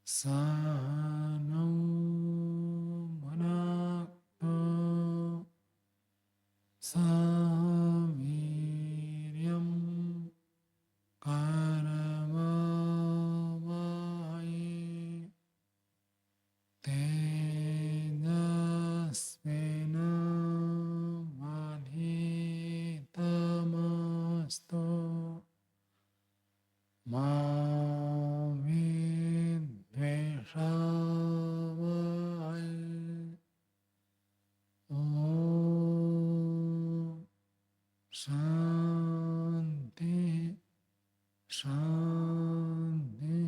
सहनौ भुनक्तु सह वीर्यं करवावहै तेजस्विनावधीतमस्तु मा विद्विषावहै। ॐ शान्ति शान्ति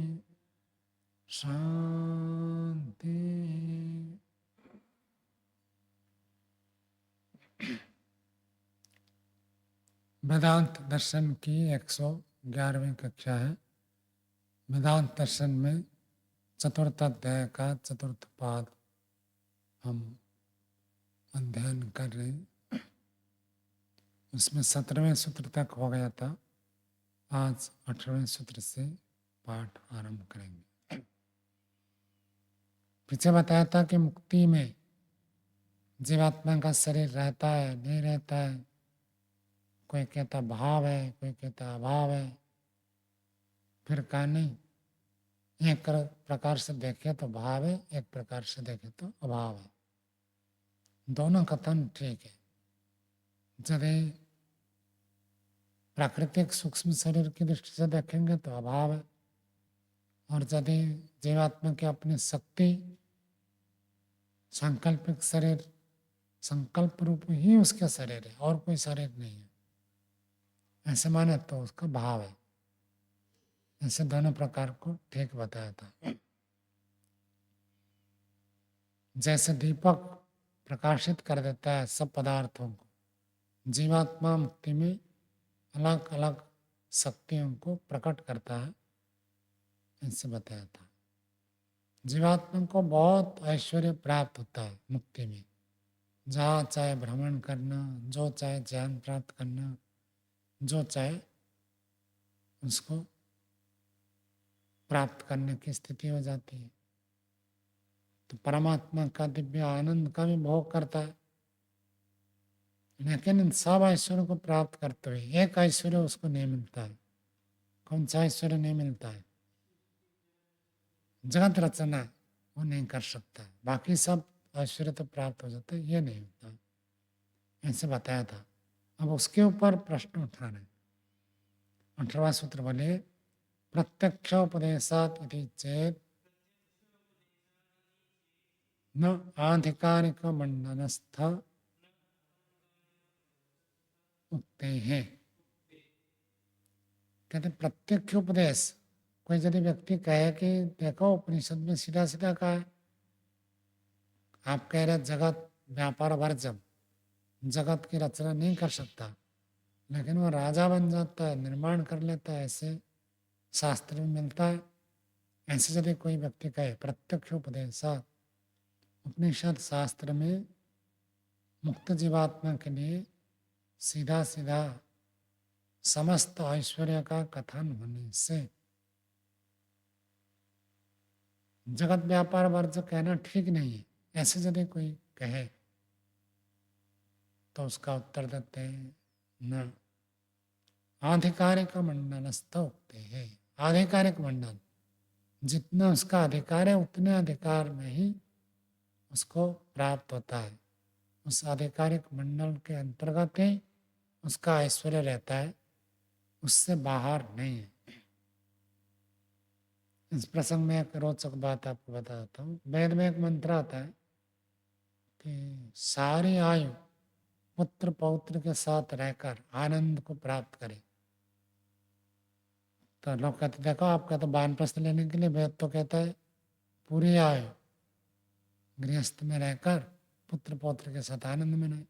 शान्ति। वेदांत दर्शन की 111वीं कक्षा है। वेदांत दर्शन में चतुर्थ अध्याय का चतुर्थ पाद हम अध्ययन कर रहे हैं। उसमें 17वें सूत्र तक हो गया था। आज 18वें सूत्र से पाठ आरंभ करेंगे। पीछे बताया था कि मुक्ति में जीवात्मा का शरीर रहता है नहीं रहता है, कोई कहता भाव है कोई कहता अभाव है। फिर कहा नहीं, एक प्रकार से देखे तो भाव है, एक प्रकार से देखे तो अभाव है। दोनों कथन ठीक है। यदि प्राकृतिक सूक्ष्म शरीर की दृष्टि से देखेंगे तो अभाव है, और यदि जीवात्मा की अपनी शक्ति सांकल्पिक शरीर संकल्प रूप ही उसका शरीर है और कोई शरीर नहीं है, ऐसे माने तो उसका भाव है। ऐसे दोनों प्रकार को ठीक बताया था। जैसे दीपक प्रकाशित कर देता है सब पदार्थों को, जीवात्मा मुक्ति में अलग अलग शक्तियों को प्रकट करता है, ऐसे बताया था। जीवात्मा को बहुत ऐश्वर्य प्राप्त होता है मुक्ति में। जहाँ चाहे भ्रमण करना, जो चाहे ज्ञान प्राप्त करना, जो चाहे उसको प्राप्त करने की स्थिति हो जाती है। तो परमात्मा का दिव्य आनंद का भी भोग करता है, लेकिन इन सब ऐश्वर्य को प्राप्त करते हुए एक ऐश्वर्य उसको नहीं मिलता है। कौन सा ऐश्वर्य नहीं मिलता है? जगत रचना वो नहीं कर सकता है, बाकी सब ऐश्वर्य तो प्राप्त हो जाता है, ये नहीं होता है, ऐसे बताया था। अब उसके ऊपर प्रश्न उठा रहे। 18वां सूत्र बोले, प्रत्यक्षोपदेशात् इति चेत् न आधिकारिक मंडनस्थ उक्ते हैं। कहते प्रत्यक्ष उपदेश, कोई यदि व्यक्ति कहे कि देखो उपनिषद में सीधा सीधा कहा है, आप कह रहे जगत व्यापार वर्जम, जगत की रचना नहीं कर सकता, लेकिन वो राजा बन जाता है, निर्माण कर लेता है, ऐसे शास्त्र में मिलता है। ऐसे यदि कोई व्यक्ति कहे प्रत्यक्ष उपदेशात्, उपनिषद शास्त्र में मुक्त जीवात्मा के लिए सीधा सीधा समस्त ऐश्वर्य का कथन होने से जगत व्यापार वर्ज कहना ठीक नहीं है, ऐसे यदि कोई कहे तो उसका उत्तर देते हैं न आधिकारिक मंडनस्थ उगते हैं। आधिकारिक मंडन, जितना उसका अधिकार है उतने अधिकार में ही उसको प्राप्त होता है। उस आधिकारिक मंडल के अंतर्गत ही उसका ऐश्वर्य रहता है, उससे बाहर नहीं है। इस प्रसंग में एक रोचक बात आपको बताता हूँ। वेद में एक मंत्र आता है कि सारी आयु पुत्र पौत्र के साथ रहकर आनंद को प्राप्त करे। तो लोग कहते देखो, आप कहते वानप्रस्थ लेने के लिए, वेद तो कहता है पूरी आयु गृहस्थ में रहकर पुत्र पौत्र के साथ आनंद मनाए।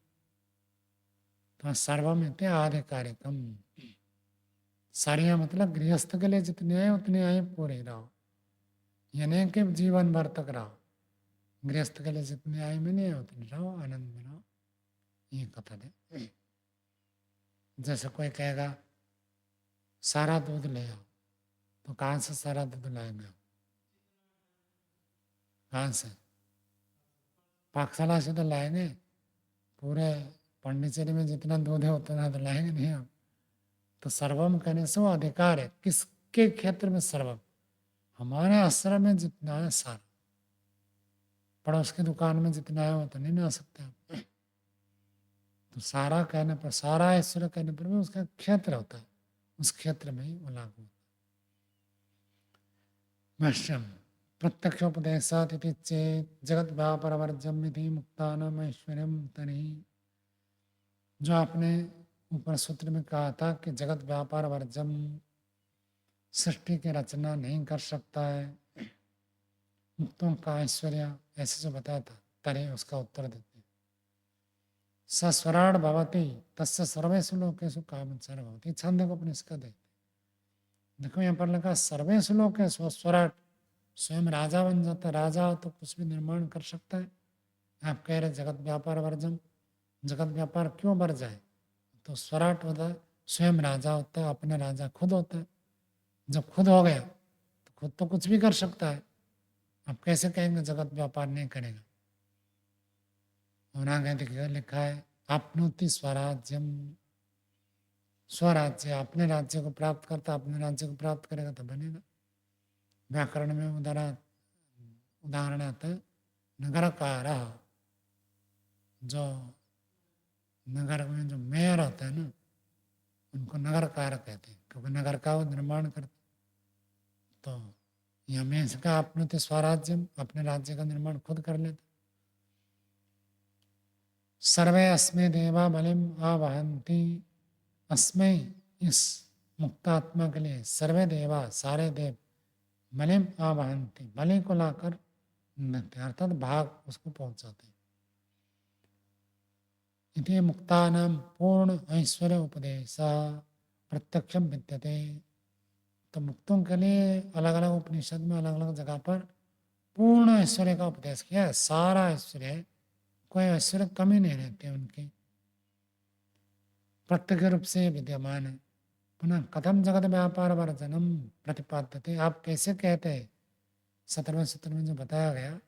तो सर्वमित आधिकारिकम, सारिया मतलब गृहस्थ के लिए जितनी आए उतनी आए पूरी रहो, यानी कि जीवन भर तक रहो। गृहस्थ के लिए जितनी आयु में नहीं है उतनी रहो, आनंद में रहो, ये कथन है। जैसे कोई कहेगा सारा दूध ले आओ, तो कहाँ से सारा दूध लाएंगे? कहाँ से? पाकशाला से तो लाएंगे, पूरे पांडिचेरी में जितना दूध है उतना तो लाएंगे नहीं हम। तो सर्वम कहने से वो अधिकार है, किसके क्षेत्र में सर्वम? हमारे आश्रम में जितना है सारा, पड़ोस की दुकान में जितना है वो तो नहीं ला सकते आप। तो सारा कहने पर, सारा ऐश्वर्य कहने पर भी उसका क्षेत्र होता है, उस क्षेत्र में ही वो लागू होता है। मह्यम प्रत्यक्षोपदेशात् इति चेत् जगत व्यापारवर्जम इति मुक्तानाम ऐश्वर्यम तर्हि, जो आपने ऊपर सूत्र में कहा था कि जगत व्यापार वर्जम, सृष्टि की रचना नहीं कर सकता है, मुक्तों का ऐश्वर्य, ऐसे जो बताया था, तरे उसका उत्तर देते हैं। सस्वराट भवती तस्य सर्वेषु लोकेषु कामचार भवती, छंद को अपने इसका देखते। देखो यहाँ पर लिखा सर्वेषु लोकेषु, स्वराट स्वयं राजा बन जाता है, राजा तो कुछ भी निर्माण कर सकता है। आप कह रहे जगत व्यापार वर्जम, जगत व्यापार क्यों बढ़ जाए? तो स्वराट होता है, स्वयं राजा होता है, अपने राजा खुद होता है। जब खुद हो गया तो खुद तो कुछ भी कर सकता है, आप कैसे कहेंगे जगत व्यापार नहीं करेगा? और आगे लिखा है आपनोति स्वराज्यम, स्वराज्य, अपने राज्य को प्राप्त करता, अपने राज्य को प्राप्त करेगा तो बनेगा। व्याकरण में उदाहरण आता है नगरकार, जो नगर में जो मेयर होता है ना, उनको नगरकार कहते हैं, क्योंकि नगर का वो निर्माण करते। तो यह में इसका अपने तो स्वराज्यम, अपने राज्य का निर्माण खुद कर लेते। सर्वे अस्मे देवा बलिम आवहंती, अस्मै इस मुक्तात्मा के लिए सर्वे देवा, सारे देव, बलिम आवहंती, बलि को लाकर अर्थात भाग उसको पहुंचाते। इति मुक्तानाम पूर्ण ऐश्वर्य उपदेश प्रत्यक्षम विद्यते। तो मुक्तों के लिए अलग अलग उपनिषद में अलग अलग जगह पर पूर्ण ऐश्वर्य का उपदेश किया है, सारा ऐश्वर्य है, कोई ऐश्वर्य कमी नहीं रहती उनकी, प्रत्यक्ष रूप से विद्यमान है। पुनः कथम जगत व्यापार वर्जनम प्रतिपाद्यते, आप कैसे कहते हैं? 17वें सूत्र में जो बताया गया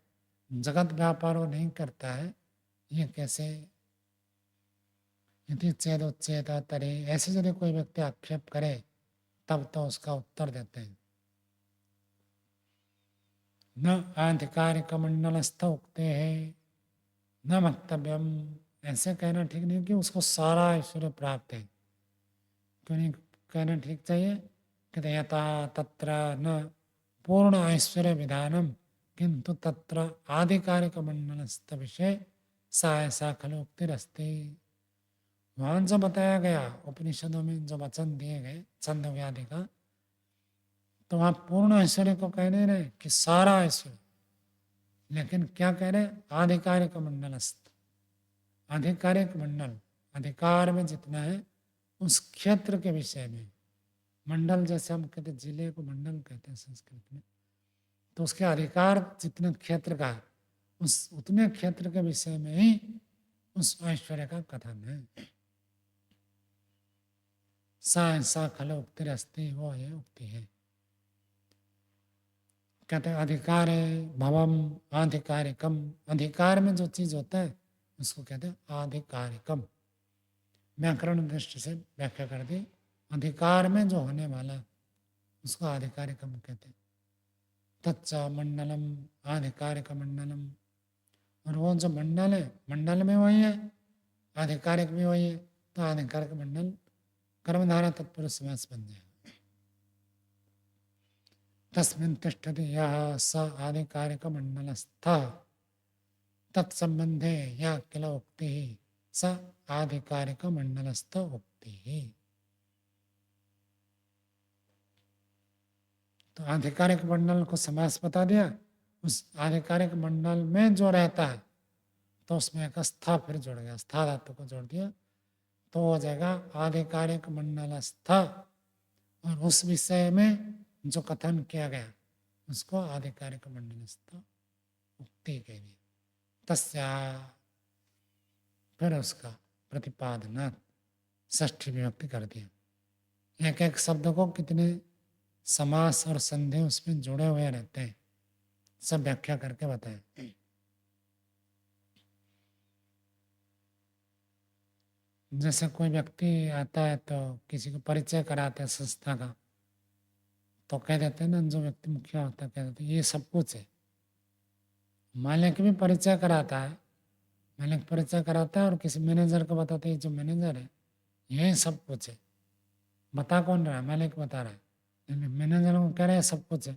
जगत व्यापार वो नहीं करता है, ये कैसे? यदि चेदोच्चेद तरे, ऐसे यदि कोई व्यक्ति आक्षेप करे तब तो उसका उत्तर देते हैं न आधिकारिक मंडलस्थ उगते हैं न वक्तव्यम, ऐसे कहना ठीक नहीं कि उसको सारा ऐश्वर्य प्राप्त है। क्यों नहीं कहना ठीक चाहिए? कहते यथा तत्र न पूर्ण ऐश्वर्य विधानम किंतु तत्र आधिकारिक मंडलस्थ विषय सा ऐसा खलु उक्तिरस्ति। वहां जो बताया गया उपनिषदों में जो वचन दिए गए छंद व्याधि का, तो वहां पूर्ण ऐश्वर्य को कह नहीं रहे कि सारा ऐश्वर्य, लेकिन क्या कह रहे? आधिकारिक मंडलस्थ, आधिकारिक मंडल, अधिकार में जितना है उस क्षेत्र के विषय में। मंडल जैसे हम कहते जिले को मंडल कहते हैं संस्कृत में, तो उसके अधिकार जितने क्षेत्र का है उस उतने क्षेत्र के विषय में ही उस ऐश्वर्य का कथन है। सा खल उक्ति अस्ति, वो ये उक्ति है। कहते हैं अधिकार है भवम आधिकारिकम, अधिकार में जो चीज होता है उसको कहते हैं आधिकारिकम। व्याकरण दृष्टि से व्याख्या कर दी, अधिकार में जो होने वाला उसको आधिकारिकम कहते हैं। तच्च मंडलम आधिकारिक मंडलम, और वो जो मंडल है मंडल में वही है, आधिकारिक भी वही है, तो आधिकारिक मंडल कर्मधारा तत्पुरुष समास बन जाएगा। तस्मिन् तिष्ठति यः स आधिकारिक मंडलस्थः तत्संबंधे या किल उक्ति स आधिकारिक मंडलस्थ उक्ति। तो आधिकारिक मंडल को समास बता दिया, उस आधिकारिक मंडल में जो रहता है तो उसमें एक स्था फिर जुड़ गया, स्था धातु को जोड़ दिया तो हो जाएगा आधिकारिक मंडलस्थ, और उस विषय में जो कथन किया गया उसको आधिकारिक मंडलस्थ उक्ति कह दी। तस्या, फिर उसका प्रतिपादन षष्ठी विभक्ति कर दिया। एक एक शब्द को कितने समास और संधि उसमें जुड़े हुए रहते हैं, सब व्याख्या करके बताए। जैसे कोई व्यक्ति आता है तो किसी को परिचय कराते हैं संस्था का, तो कह देते हैं ना, जो व्यक्ति मुखिया होता है कह देते हैं ये सब कुछ है। मालिक भी परिचय कराता है, मालिक परिचय कराता है और किसी मैनेजर को बताते हैं जो मैनेजर है यही सब कुछ है। बता कौन रहा है? मालिक बता रहा है, मैनेजर को कह रहे हैं सब कुछ है।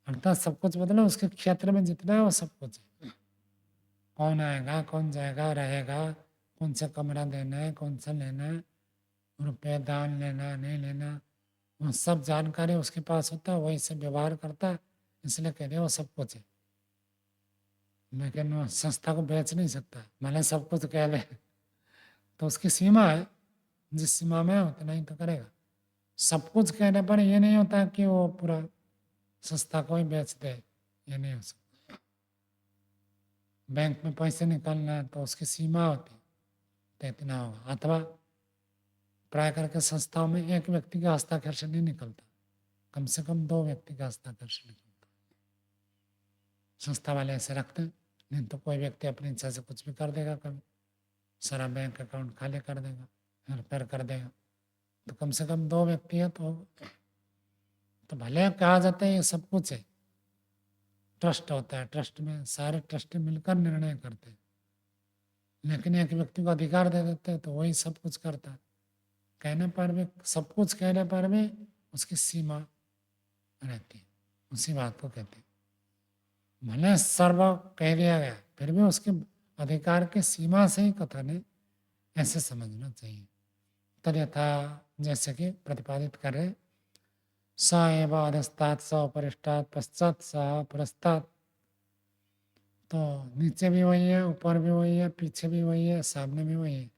अर्थात सब कुछ मतलब उसके क्षेत्र में जितना है वो सब कुछ है। कौन आएगा, कौन जाएगा, रहेगा, कौन सा कमरा देना है, कौन सा लेना है, रुपये दान लेना नहीं लेना, वो सब जानकारी उसके पास होता है, वही से व्यवहार करता है, इसलिए कह रहे वो सब कुछ है। लेकिन वो संस्था को बेच नहीं सकता, मैंने सब कुछ कह ले तो उसकी सीमा है, जिस सीमा में है उतना ही तो करेगा। सब कुछ कहने पर ये नहीं होता कि वो पूरा संस्था को ही बेच दे, ये नहीं हो सकता। बैंक में पैसे निकालना है तो उसकी सीमा होती है, तो इतना होगा। अथवा प्राय करके संस्थाओं में एक व्यक्ति का हस्ताक्षर से नहीं निकलता, कम से कम 2 व्यक्ति का हस्ताक्षर से निकलता। संस्था वाले ऐसे रखते हैं, नहीं तो कोई व्यक्ति अपनी इच्छा से कुछ भी कर देगा, कभी सारा बैंक अकाउंट खाली कर देगा, हेरफेर कर देगा। तो कम से कम 2 व्यक्ति है तो भले कहा जाता है ये सब कुछ है। ट्रस्ट होता है, ट्रस्ट में सारे ट्रस्टी मिलकर निर्णय करते हैं, लेकिन एक व्यक्ति को अधिकार दे देते हैं तो वही सब कुछ करता है। कहने पर भी, सब कुछ कहने पर भी उसकी सीमा रहती है, उसी बात को कहते हैं। भले सर्व कह दिया गया फिर भी उसके अधिकार की सीमा से ही कथन है, ऐसे समझना चाहिए। तद्यथा जैसे कि प्रतिपादित कर रहे, स एव अधस्तात् स उपरिष्टात् पश्चात स पुरस्तात्, तो नीचे भी वही है, ऊपर भी वही है, पीछे भी वही है, सामने भी वही है।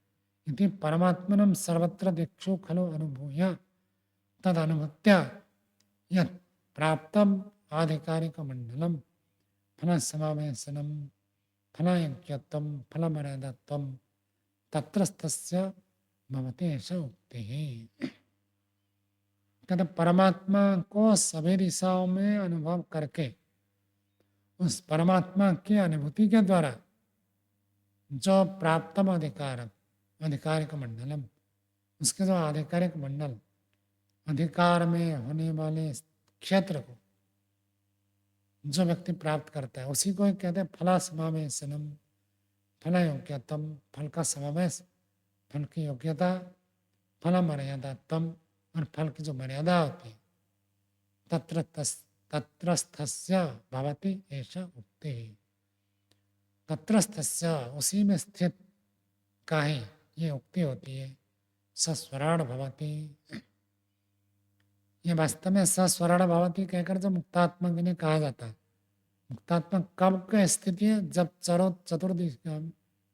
यदि परमात्मनम सर्वत्र दिक्षु खलु अनुभूय तद अनुभूत्या यत् प्राप्तम आधिकारिक मंडलम फल समावेशनम फलयज्ञत्वम फलमर्यादत्वम तत्रस्थस्य भवति ऐसा उक्ति है। कहते परमात्मा को सभी दिशाओं में अनुभव करके उस परमात्मा की अनुभूति के द्वारा जो प्राप्तम आधिकारिक मंडलम, उसके जो आधिकारिक मंडल, अधिकार में होने वाले क्षेत्र को जो व्यक्ति प्राप्त करता है उसी को कहते हैं फला समावेशनम, फल योग्यतम, फल का समावेश, फल की योग्यता, फल मर्यादात्म, और फल की जो मर्यादा होती है, तत्रस्थस्य भवति ऐसा उक्ति है। तत्रस्थस्य उसी में स्थित का ही ये उक्ति होती है। सस्वराण भवति, ये वास्तव में सस्वराण भवति कहकर जो मुक्तात्मा के लिए कहा जाता है। मुक्तात्मा कब की स्थिति है? जब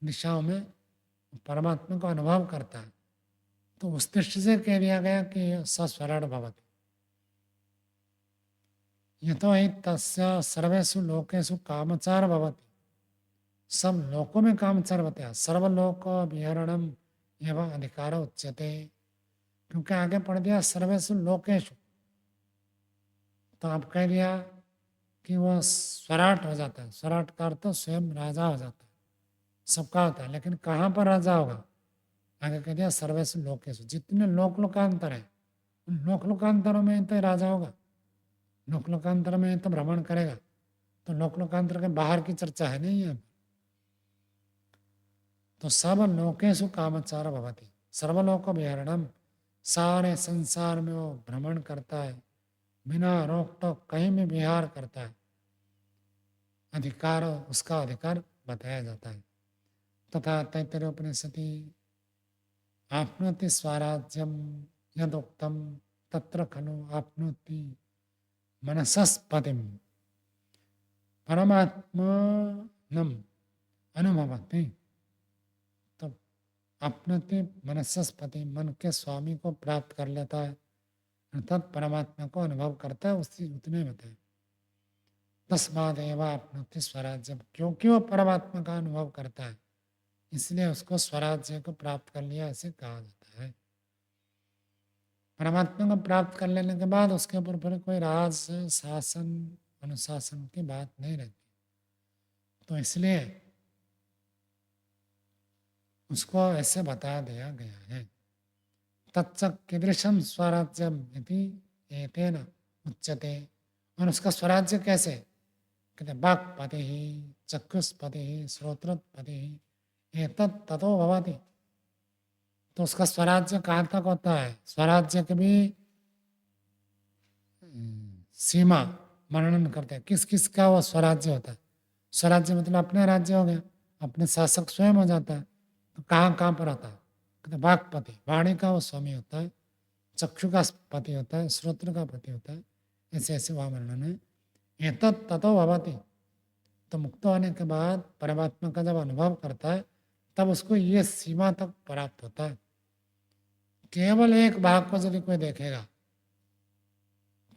दिशाओं में परमात्मा को अनुभव करता है, तो उस दृष्टि से कह दिया गया कि सस्वराण भवति। यतो हि तस्य सर्वेषु लोकेषु कामचार भवति, सब लोकों में कामचार होते हैं। सर्वलोक विहरणम एवं अधिकार उच्यते, क्योंकि आगे पढ़ दिया सर्वेषु लोकेषु, तो आप कह दिया कि वह स्वराट हो जाता है। स्वराट का अर्थ स्वयं राजा हो जाता है, सबका होता है, लेकिन कहाँ पर राजा होगा? आगे कह दिया सर्वेषु लोकेषु, जितने लोक लोकांतर है उन लोक लोकांतरों में तो राजा होगा। लोक लोकांतर में तो भ्रमण करेगा, तो लोक लोकांतर के बाहर की चर्चा है नहीं है। तो सब लोकेषु कामचार भवति, सर्वलोक विहरणम, सारे संसार में वो भ्रमण करता है, बिना रोक टोक कहीं भी विहार करता है। अधिकार, उसका अधिकार बताया जाता है। तथा तैत्तरीयोपनिषदि आपनोति स्वराज्यम यदुक्तम तत्र खलु आपनोति मनसस्पतिम परमात्मानम अनुभवति। तो अपनति मनसस्पति, मन के स्वामी को प्राप्त कर लेता है, अर्थात परमात्मा को अनुभव करता है, उसी उतने बताए। तस्माद एव आपनोति स्वराज्य, क्योंकि वो परमात्मा का अनुभव करता है इसलिए उसको स्वराज्य को प्राप्त कर लिया, ऐसे कहा जाता है। परमात्मा को प्राप्त कर लेने के बाद उसके ऊपर फिर कोई राज शासन अनुशासन की बात नहीं रहती। तो इसलिए उसको ऐसे बता दिया गया है। तच्च कीदृशम स्वराज्यम इति एतेन उच्यते। और उसका स्वराज्य कैसे? कहते वाक्पति ही, चक्षुष्पति ही, श्रोत्रपति ही, एतत् ततो भवति। तो उसका स्वराज्य कहाँ तक होता है? स्वराज्य की भी सीमा वर्णन करते हैं। किस किस का वो स्वराज्य होता है? स्वराज्य मतलब अपने राज्य हो गया, अपने शासक स्वयं हो जाता है। तो कहाँ कहाँ पर होता है? कहते वाक्पति, वाणी का वो स्वामी होता है, चक्षु का पति होता है, श्रोत्र का पति होता है। ऐसे ऐसे वहाँ वर्णन है। एतत् ततो भवति। तो मुक्त होने के बाद परमात्मा का जब अनुभव करता है तब उसको ये सीमा तक प्राप्त होता है। केवल एक भाग को यदि कोई देखेगा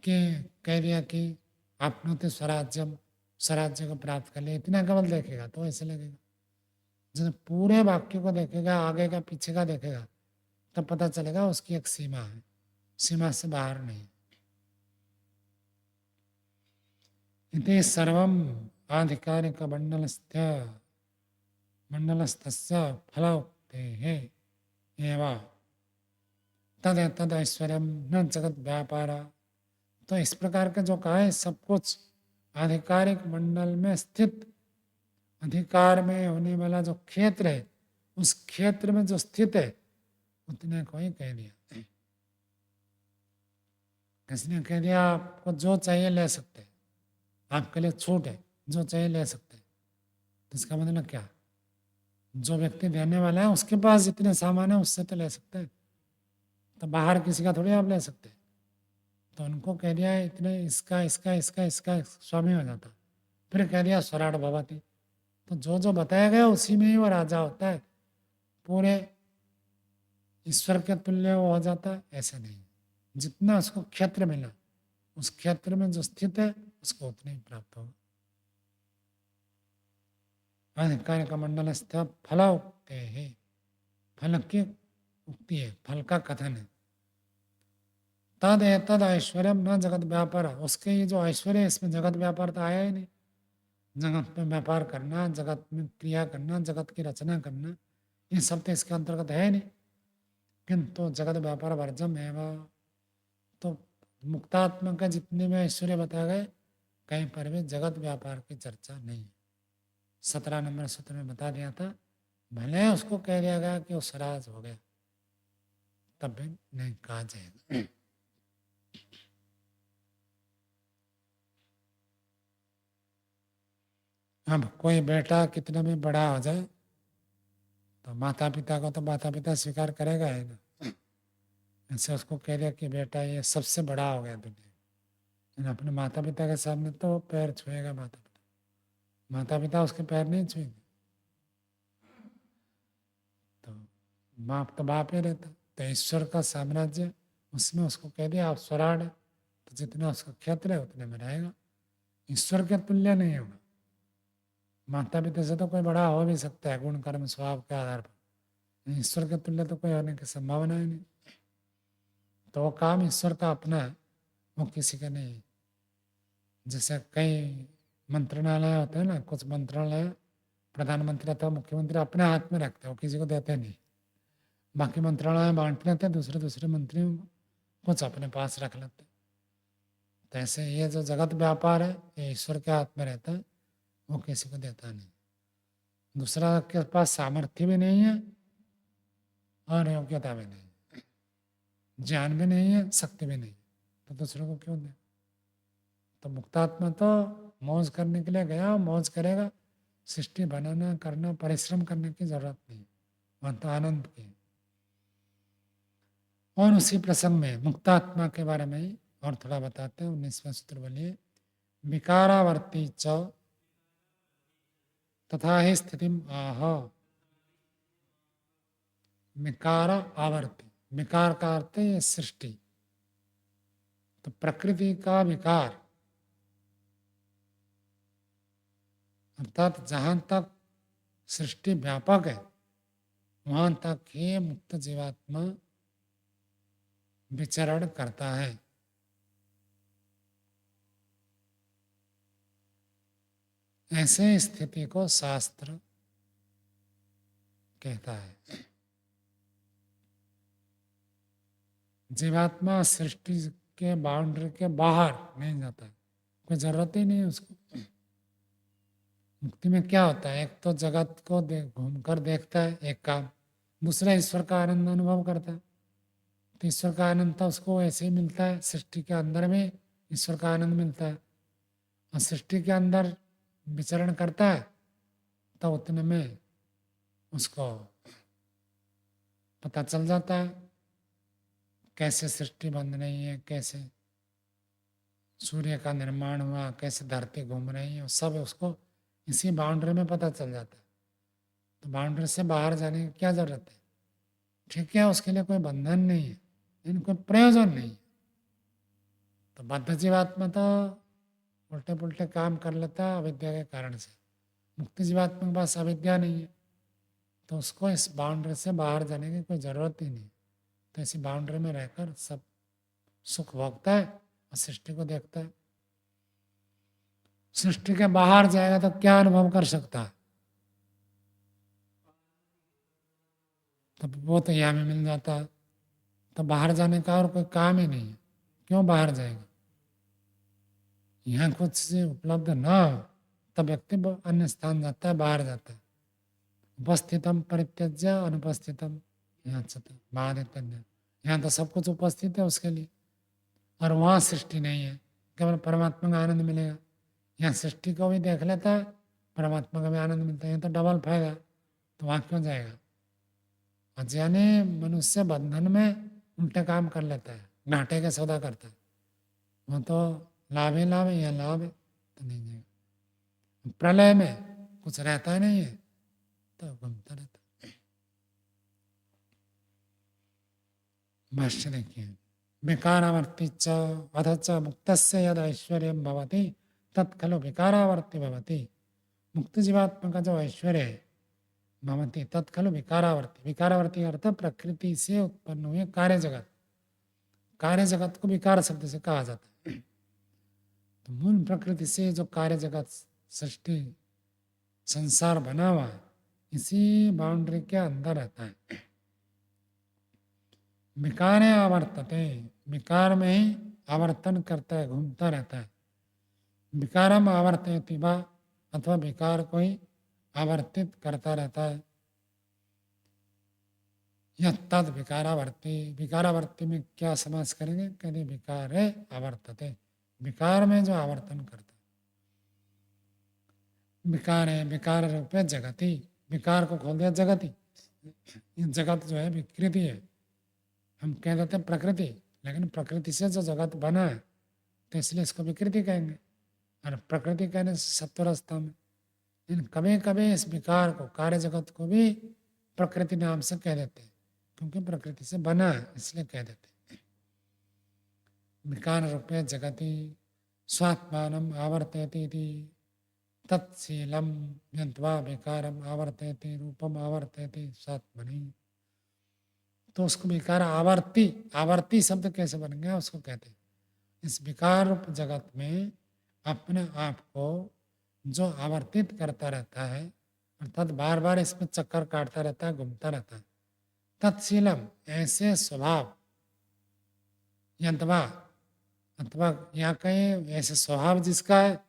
कि कह दिया कि आपने तो स्वराज्य को प्राप्त कर लिया, इतना केवल देखेगा तो ऐसे लगेगा। जब पूरे वाक्य को देखेगा, आगे का पीछे का देखेगा, तब पता चलेगा उसकी एक सीमा है, सीमा से बाहर नहीं। इति सर्वम आधिकारिक मंडलस्थस्य फलोक्तेः एव तद तद ऐश्वर्यम न जगत व्यापार। तो इस प्रकार का जो कहा है सब कुछ आधिकारिक मंडल में स्थित, अधिकार में होने वाला जो क्षेत्र है, उस क्षेत्र में जो स्थित है उतने को ही कह दिया। किसने कह दिया आपको जो चाहिए ले सकते हैं, आपके लिए छूट है, जो चाहिए ले सकते हैं। तो इसका मतलब क्या? जो व्यक्ति देने वाला है उसके पास जितने सामान है उससे तो ले सकते हैं, तो बाहर किसी का थोड़ी आप ले सकते हैं। तो उनको कह दिया इतने इसका इसका इसका इसका स्वामी हो जाता। फिर कह दिया स्वराट भवति। तो जो जो बताया गया उसी में ही वो राजा होता है, पूरे ईश्वर के तुल्य वो हो जाता है, ऐसा नहीं। जितना उसको क्षेत्र मिला उस क्षेत्र में जो स्थित है उसको उतने ही प्राप्त होगा। अधिकारी का मंडल स्थित फल उक्ते है, फल की उक्ति है, फल का कथन है। तद तद ऐश्वर्य न जगत व्यापार, उसके ये जो ऐश्वर्य है इसमें जगत व्यापार तो आया ही नहीं। जगत में व्यापार करना, जगत में क्रिया करना, जगत की रचना करना, ये सब तो इसके अंतर्गत है नहीं। किंतु जगत व्यापार वर्जम एवं, तो मुक्तात्मा का जितने में ऐश्वर्य बताए गए कहीं पर भी जगत व्यापार की चर्चा नहीं है। 17 नंबर सूत्र में बता दिया था, भले उसको कह दिया गया कि वो सराज हो गया तब भी नहीं कहा जाएगा। अब कोई बेटा कितना भी बड़ा हो जाए तो माता पिता को तो माता पिता स्वीकार करेगा है ना। ऐसे उसको कह दिया कि बेटा ये सबसे बड़ा हो गया दुनिया, लेकिन अपने माता पिता के सामने तो पैर छुएगा माता पिता, माता पिता उसके पैर नहीं छुएंगे। तो बाप तो बाप ही रहता। तो ईश्वर का साम्राज्य उसमें उसको कह दिया आप स्वराट है, तो जितना उसका क्षेत्र है उतने में रहेगा, ईश्वर के तुल्य नहीं होगा। माता पिता से तो कोई बड़ा हो भी सकता है गुण कर्म स्वभाव के आधार पर, ईश्वर के तुल्य तो कोई होने की संभावना ही नहीं। तो वो काम ईश्वर का अपना है, वो किसी का नहीं है। जैसे कई मंत्रालय होते हैं ना, कुछ मंत्रालय प्रधानमंत्री अथवा मुख्यमंत्री अपने हाथ में रखते हैं, वो किसी को देते नहीं। बाकी मंत्रालय बांट लेते हैं दूसरे दूसरे मंत्रियों को, कुछ अपने पास रख लेते हैं। तो ऐसे ये जो जगत व्यापार है ये ईश्वर के हाथ में रहता है, वो किसी को देता नहीं। दूसरा के पास सामर्थ्य भी नहीं है और योग्यता भी नहीं, ज्ञान भी नहीं है, शक्ति भी नहीं, तो दूसरों को क्यों दे? तो मुक्तात्मा तो मौज करने के लिए गया, मौज करेगा। सृष्टि बनाना करना परिश्रम करने की जरूरत नहीं, वह तो आनंद की। और उसी प्रसंग में मुक्तात्मा के बारे में ही और थोड़ा बताते हैं। 19वां सूत्र बोलिए, विकारावर्ती च तथा ही स्थिति आह। विकार आवर्ती, विकार का अर्थ है सृष्टि, तो प्रकृति का विकार अर्थात जहां तक सृष्टि व्यापक है वहां तक ही मुक्त जीवात्मा विचरण करता है। ऐसे स्थिति को शास्त्र कहता है। जीवात्मा सृष्टि के बाउंड्री के बाहर नहीं जाता, कोई जरूरत ही नहीं है उसको। मुक्ति में क्या होता है, एक तो जगत को घूमकर देखता है एक काम, दूसरा ईश्वर का आनंद अनुभव करता है। तो ईश्वर का आनंद तो उसको ऐसे ही मिलता है, सृष्टि के अंदर में ईश्वर का आनंद मिलता है, और सृष्टि के अंदर विचरण करता है तो उतने में उसको पता चल जाता है कैसे सृष्टि बन रही है, कैसे सूर्य का निर्माण हुआ, कैसे धरती घूम रही है, सब उसको इसी बाउंड्री में पता चल जाता है। तो बाउंड्री से बाहर जाने की क्या जरूरत है? ठीक है, उसके लिए कोई बंधन नहीं है, लेकिन कोई प्रयोजन नहीं है। तो बद्ध जीवात्मा तो उल्टे पुल्टे काम कर लेता है अविद्या के कारण से। मुक्ति जीवात्मा के पास अविद्या नहीं है, तो उसको इस बाउंड्री से बाहर जाने की कोई ज़रूरत ही नहीं। तो इसी बाउंड्री में रहकर सब सुख भोगता है और सृष्टि को देखता है। सृष्टि के बाहर जाएगा तो क्या अनुभव कर सकता है? तो वो तो यहाँ में मिल जाता है। तो बाहर जाने का और कोई काम ही नहीं है, क्यों बाहर जाएगा? यहाँ कुछ से उपलब्ध ना हो तब व्यक्ति अन्य स्थान जाता है, बाहर जाता है। उपस्थितम परित्यज्य अनुपस्थितम यहाँ महादित्य, यहाँ तो सब कुछ उपस्थित है उसके लिए, और वहाँ सृष्टि नहीं है, केवल परमात्मा का आनंद मिलेगा। यहाँ सृष्टि को भी देख लेता है, परमात्मा का भी आनंद मिलता है, तो डबल फायदा। तो वहाँ क्यों जाएगा? अज्ञानी मनुष्य बंधन में उल्टे काम कर लेता है, घाटे का सौदा करता है। वो तो लाभ ही लाभ है, या लाभ है तो नहीं जाएगा। प्रलय में कुछ रहता नहीं है तो घूमता रहता है। भाष्य देखिए, विकारावर्ती च अथ च मुक्तस्य यद ऐश्वर्यं भवति तत् खलु विकारावर्ती भवति। मुक्त जीवात्मा का जो ऐश्वर्य है भवति तत् खलु विकारावर्ती, विकारावर्ती अर्थ प्रकृति से उत्पन्न हुए कार्य जगत। कार्य जगत को विकार शब्द से कहा जाता है। तो मूल प्रकृति से जो कार्य जगत सृष्टि संसार बना हुआ है, इसी बाउंड्री के अंदर रहता है। विकारे आवर्तते, विकार में ही आवर्तन करता है, घूमता रहता है। विकारम आवर्तयति वा, अथवा विकार को ही आवर्तित करता रहता है। यह तद विकारावर्ती, विकारावर्ती में क्या समास करेंगे? कहते विकारे आवर्तते, विकार में जो आवर्तन करता है। विकार है, विकार रूपे जगति, विकार को खोल दिया जगति। जगत जो है विकृति है, हम कह देते हैं प्रकृति, लेकिन प्रकृति से जो जगत बना है तो इसलिए इसको विकृति कहेंगे, और प्रकृति कहने से सत्वरस्ता में। लेकिन कभी कभी इस विकार को, कार्य जगत को भी प्रकृति नाम से कह देते हैं, क्योंकि प्रकृति से बना है इसलिए कह देते हैं। विकार रूपे जगति स्वात्मानम आवर्तयति तत्शीलम यद्वा विकारम आवर्तयति रूपम आवर्तयति स्वात्मनि। तो उसको विकार आवर्ती, आवर्ती शब्द कैसे बन गया उसको कहते हैं। इस विकार रूप जगत में अपने आप को जो आवर्तित करता रहता है, अर्थात बार बार इसमें चक्कर काटता रहता है, घूमता रहता है। तत्शीलम, ऐसे स्वभाव, यंतवा अथवा यहाँ कहीं ऐसे स्वभाव जिसका है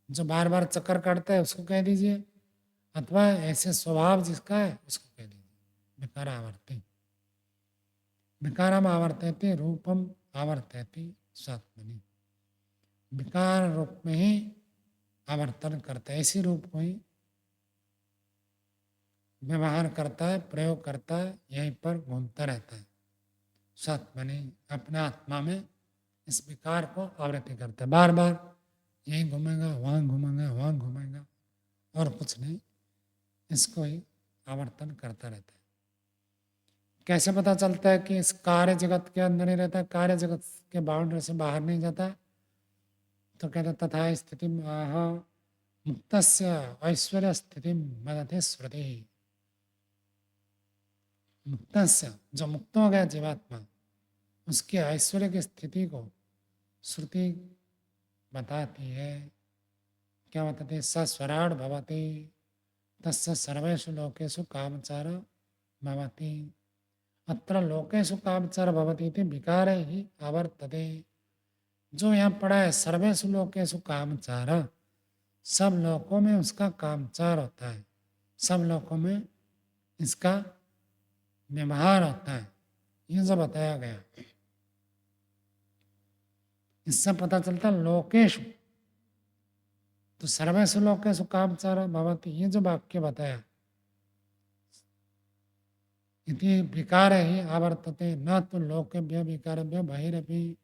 जो बार बार चक्कर काटता है उसको कह दीजिए, अथवा ऐसे स्वभाव जिसका है उसको कह दीजिए विकार आवर्ती। विकारम आवर्तयति रूपम आवर्तयति स्वात्मनि, विकार रूप में ही आवर्तन करता है, इसी रूप को ही व्यवहार करता है, प्रयोग करता है, यहीं पर घूमता रहता है। स्वात्मनि, अपने आत्मा में इस विकार को आवृत्ति करता है, बार बार यहीं घूमेगा, वहाँ घूमेगा, वहाँ घूमेगा, और कुछ नहीं, इसको ही आवर्तन करता रहता है। कैसे पता चलता है कि इस कार्य जगत के अंदर ही रहता है, कार्य जगत के बाउंड्री से बाहर नहीं जाता? तो कहते तथा स्थिति मुक्तस्य ऐश्वर्य स्थिति मदते श्रुति। मुक्तस्य, जो मुक्त हो गया जीवात्मा, उसके ऐश्वर्य की स्थिति को श्रुति बताती है। क्या वर्तते स स्वराड भवति तस्य सर्वेषु लोकेषु कामचार भवति। अत्र लोकेषु कामचार भवति इति विकारे ही आवर्तते। जो यहाँ पढ़ा है सर्वेषु लोकेषु कामचार, सब लोकों में उसका कामचार होता है, सब लोकों में इसका व्यवहार होता है, ये जो बताया गया। इससे पता चलता लोकेशु, तो सर्वेषु लोकेषु कामचार भवति, ये जो वाक्य बताया, इति विकार ही आवर्तते न तो लोकेभ्य विकारेभ्य बहिरपि,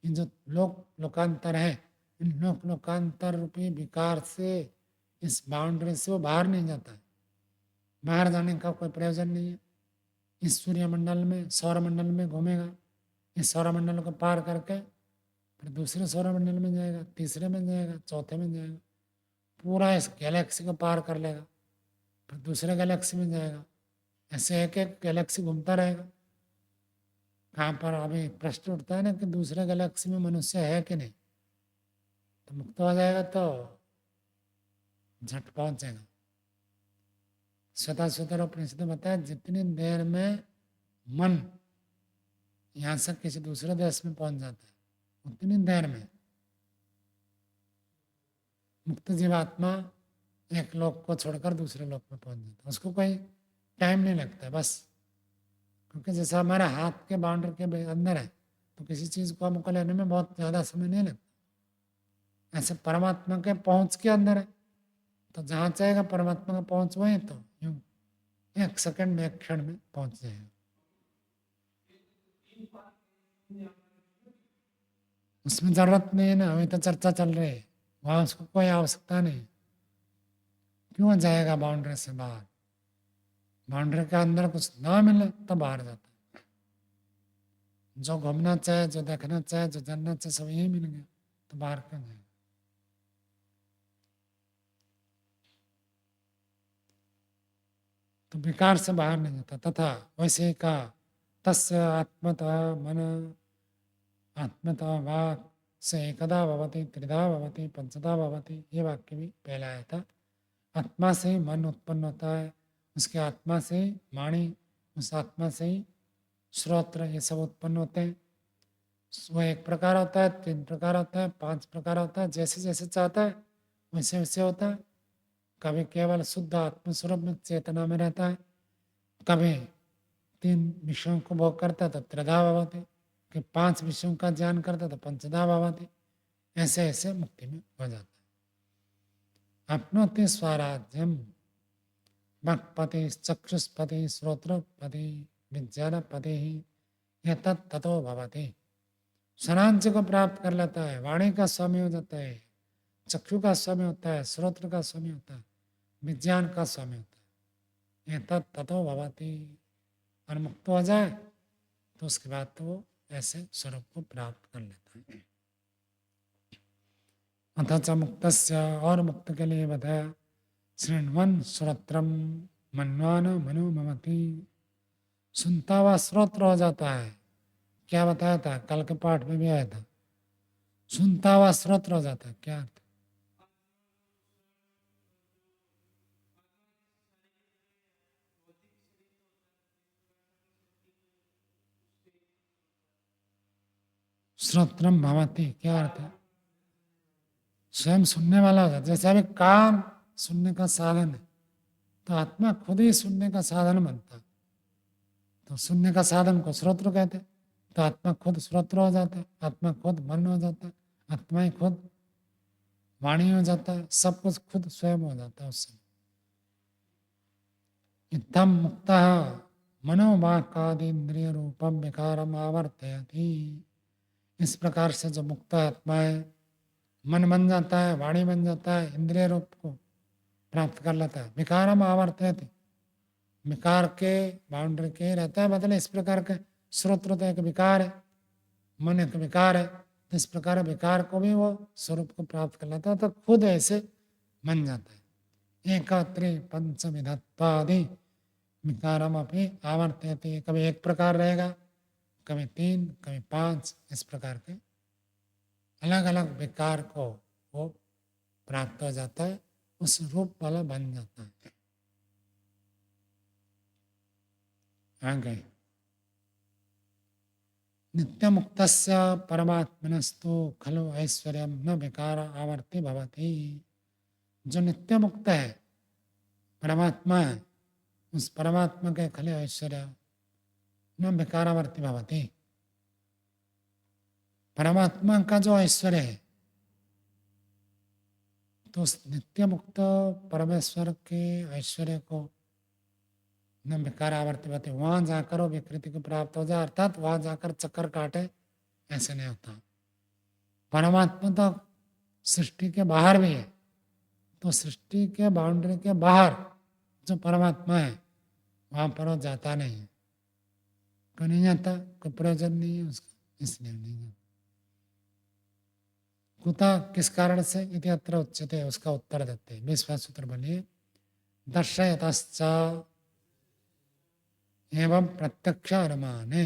इन जो लोकांतर है, इन लोकांतर रूपी विकार से, इस बाउंड्री से वो बाहर नहीं जाता है, बाहर जाने का कोई प्रयोजन नहीं है। इस सूर्यमंडल में सौरमंडल में घूमेगा, इस सौरमंडल को पार करके फिर दूसरे सौरमंडल में जाएगा, तीसरे में जाएगा, चौथे में जाएगा, पूरा इस गैलेक्सी को पार कर लेगा, फिर दूसरे गैलेक्सी में जाएगा, ऐसे एक एक गैलेक्सी घूमता रहेगा। कहाँ पर अभी प्रश्न उठता है ना कि दूसरे गैलेक्सी में मनुष्य है कि नहीं, तो मुक्त हो जाएगा तो झट पहुंचेगा। स्वतः स्वतः उपनिषद ने बताया जितनी देर में मन यहाँ से किसी दूसरे देश में पहुंच जाता है, उतनी देर में मुक्त जीवात्मा एक लोक को छोड़कर दूसरे लोक में पहुंच जाता है, उसको कोई टाइम नहीं लगता बस। क्योंकि जैसा हमारा हाथ के बाउंड्री के अंदर है, तो किसी चीज़ को हमको लेने में बहुत ज़्यादा समय नहीं लगता, ऐसे परमात्मा के पहुंच के अंदर है, तो जहाँ चाहेगा परमात्मा का पहुंच वहीं, तो यूँ एक सेकंड में एक क्षण में पहुंच जाएगा। उसमें जरूरत नहीं है ना, अभी तो चर्चा चल रही है, वहाँ उसको कोई आवश्यकता नहीं। क्यों जाएगा बाउंड्री से बाहर, बाउंड्री के अंदर कुछ ना मिले तो बाहर जाता है। जो घूमना चाहे, जो देखना चाहे, जो जानना चाहे, सब यही मिल गया, तो बाहर क्यों जाएगा। तो विकार से बाहर नहीं जाता। तथा वैसे का तस्य आत्मतः मन आत्मतः वाक् से एकदा भवति, त्रिधा भवति, पंचधा भवति, ये वाक्य भी पहला आया था। आत्मा से ही मन उत्पन्न होता है, उसके आत्मा से ही वाणी, उस आत्मा से ही श्रोत्र, ये सब उत्पन्न होते हैं। वो एक प्रकार होता है, 3 प्रकार होता है, 5 प्रकार होता है, जैसे जैसे चाहता है वैसे वैसे होता है। कभी केवल शुद्ध आत्मस्वरूप में चेतना में रहता है, कभी 3 विषयों को भोग करता है तो त्रिधा भवति, कि 5 विषयों का ज्ञान करता है तो पंचधा भवति, ऐसे ऐसे मुक्ति में हो जाता है। अपनोति स्वराज्यम वाक्पति चक्षुष्पति श्रोत्रपति विज्ञानपति ही यह ततो भवति। स्वराज्य को प्राप्त कर लेता है, वाणी का स्वामी हो जाता है, चक्षु का स्वामी होता है, श्रोत्र का स्वामी होता है, विज्ञान का स्वामी होता है, यह ततो भवति। और मुक्त हो जाए तो उसके बाद तो वो ऐसे स्वरूप को प्राप्त कर लेता है। अथ मुक्तस्य, और मुक्त के लिए बताया, शृण्वन् श्रोत्रम मन्वान मनु ममति, सुनता हुआ श्रोत्र हो जाता है। क्या बताया था, कल के पाठ में भी आया था, सुनता हुआ श्रोत्र हो जाता है। क्या अर्थ? श्रोत्रम भवति, क्या अर्थ है? स्वयं सुनने वाला हो जाता है। जैसे अभी कान सुनने का साधन है, तो आत्मा खुद ही सुनने का साधन बनता है, तो सुनने का साधन को श्रोत्र कहते हैं। तो आत्मा खुद श्रोत्र हो जाता है, आत्मा खुद मन हो जाता है, आत्मा ही खुद वाणी हो जाता है, सब कुछ खुद स्वयं हो जाता है उससे। इत्थम मुक्त मनोवाक्कादि इंद्रिय रूपम विकारम आवर्तयति, इस प्रकार से जो मुक्त आत्मा है, मन बन जाता है, वाणी बन जाता है, इंद्रिय रूप को प्राप्त कर लेता है। विकारम आवर्तयति, विकार के बाउंड्री के रहता है, मतलब इस प्रकार के श्रोत्र तो एक विकार है, मन एक विकार है, तो इस प्रकार विकार को भी वो स्वरूप को प्राप्त कर लेता है, तो खुद ऐसे बन जाता है। एकात्रि पंचविधत्वादि विकारम अपनी आवर्तयति, कभी एक प्रकार रहेगा, कभी 3, कभी 5, इस प्रकार के अलग अलग विकार को वो प्राप्त हो जाता है, उस रूप वाला बन जाता है। आगे नित्य मुक्तस्य परमात्मनस्तु खलु ऐश्वर्यम न विकार आवर्ति भवति। जो नित्य मुक्त है, परमात्मा है, उस परमात्मा के खले ऐश्वर्य न विकारावर्ती भवति। परमात्मा का जो ऐश्वर्य है, तो उस नित्य मुक्त परमेश्वर के ऐश्वर्य को न विकारावर्ती भवति, वहां जाकर वो विकृति को प्राप्त हो जाए, अर्थात वहां जाकर चक्कर काटे, ऐसे नहीं होता। परमात्मा तो सृष्टि के बाहर भी है, तो सृष्टि के बाउंड्री के बाहर जो परमात्मा है वहां पर वो जाता नहीं है। क्यों नहीं जाता? कोई प्रयोजन नहीं है उसका, इसलिए नहीं जाता। कुतः, किस कारण से? इति अत्र उच्यते, उसका उत्तर देते हैं। 20वां सूत्र बोलिए। दर्शयतश्च एवं प्रत्यक्ष अनुमाने।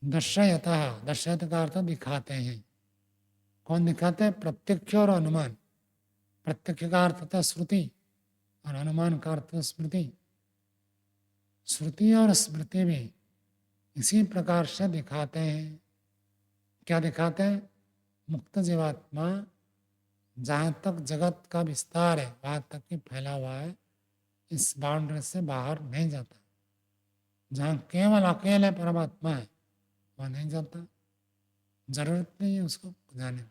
दर्शयतः, दर्शयत का अर्थ दिखाते हैं। कौन दिखाते हैं? प्रत्यक्ष और अनुमान। प्रत्यक्ष का अर्थ था श्रुति और अनुमान का अर्थ स्मृति। श्रुति और स्मृति भी इसी प्रकार से दिखाते हैं। क्या दिखाते हैं? मुक्त जीवात्मा जहाँ तक जगत का विस्तार है वहाँ तक ही फैला हुआ है, इस बाउंड्री से बाहर नहीं जाता। जहाँ केवल अकेले परमात्मा है वहाँ नहीं जाता, जरूरत नहीं है उसको जाने में।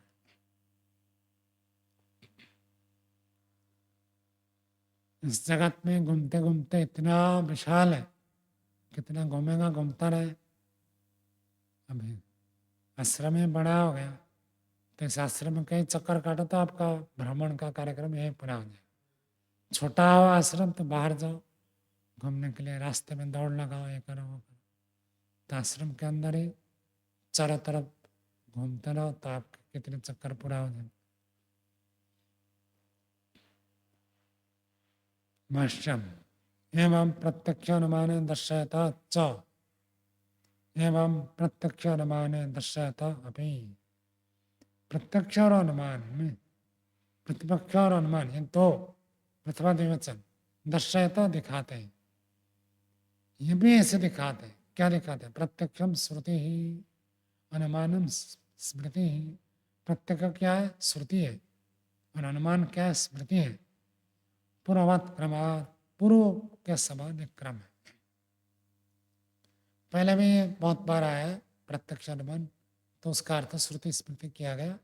इस जगत में घूमते घूमते इतना विशाल है, कितना घूमेगा, घूमता रहे। अभी आश्रम में बड़ा हो गया तो इस आश्रम में कहीं चक्कर काटो तो आपका भ्रमण का कार्यक्रम यही पूरा हो जाए। छोटा हो आश्रम तो बाहर जाओ घूमने के लिए, रास्ते में दौड़ लगाओ, ये करो वो करो। तो आश्रम के अंदर ही चारों तरफ घूमते रहो तो आपके कितने चक्कर पूरा हो जाए। भाष्यम एवं प्रत्यक्ष अनुमान दर्शयता च, एवं प्रत्यक्ष अनुमान दर्शयता अपि। प्रत्यक्ष और अनुमान में, प्रतिपक्ष और अनुमान ये दो प्रथमा द्विवचन, दर्शयता दिखाते हैं, ये भी ऐसे दिखाते हैं। क्या दिखाते हैं? प्रत्यक्षम श्रुति ही, अनुमानम स्मृति ही। प्रत्यक्ष क्या है? श्रुति है, और अनुमान क्या है? स्मृति है। पूर्ववत क्रमात्, पूर्व के समान क्रम है। पहले भी बहुत बार आया है प्रत्यक्ष अनुमान, तो उसका अर्थ श्रुति स्मृति किया गया,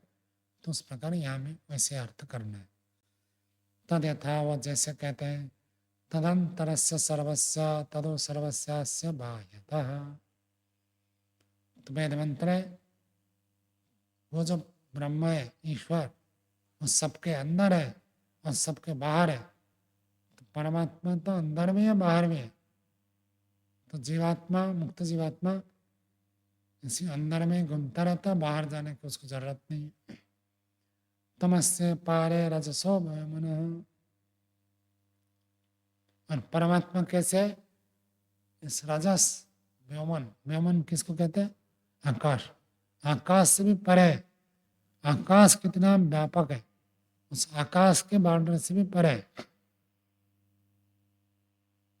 तो उस प्रकार यहाँ में वैसे अर्थ करना है। तद यथा, वो जैसे कहते हैं, तदंतरस्य सर्वस्य तदो सर्वस्यास्य बाह्यतः। तो वेद मंत्र है, वो जो ब्रह्म है, ईश्वर, वो सबके अंदर है और सबके बाहर है। तो परमात्मा तो अंदर में है, बाहर में है। तो जीवात्मा, मुक्त जीवात्मा इसी अंदर में घूमता रहता, बाहर जाने की उसको जरूरत नहीं है। तमस्य पारे रजसो मन। और परमात्मा कैसे? इस रजस, व्योमन, व्योमन किसको कहते हैं? आकाश। आकाश से भी परे। आकाश कितना व्यापक है, उस आकाश के बाउंड्री से भी परे।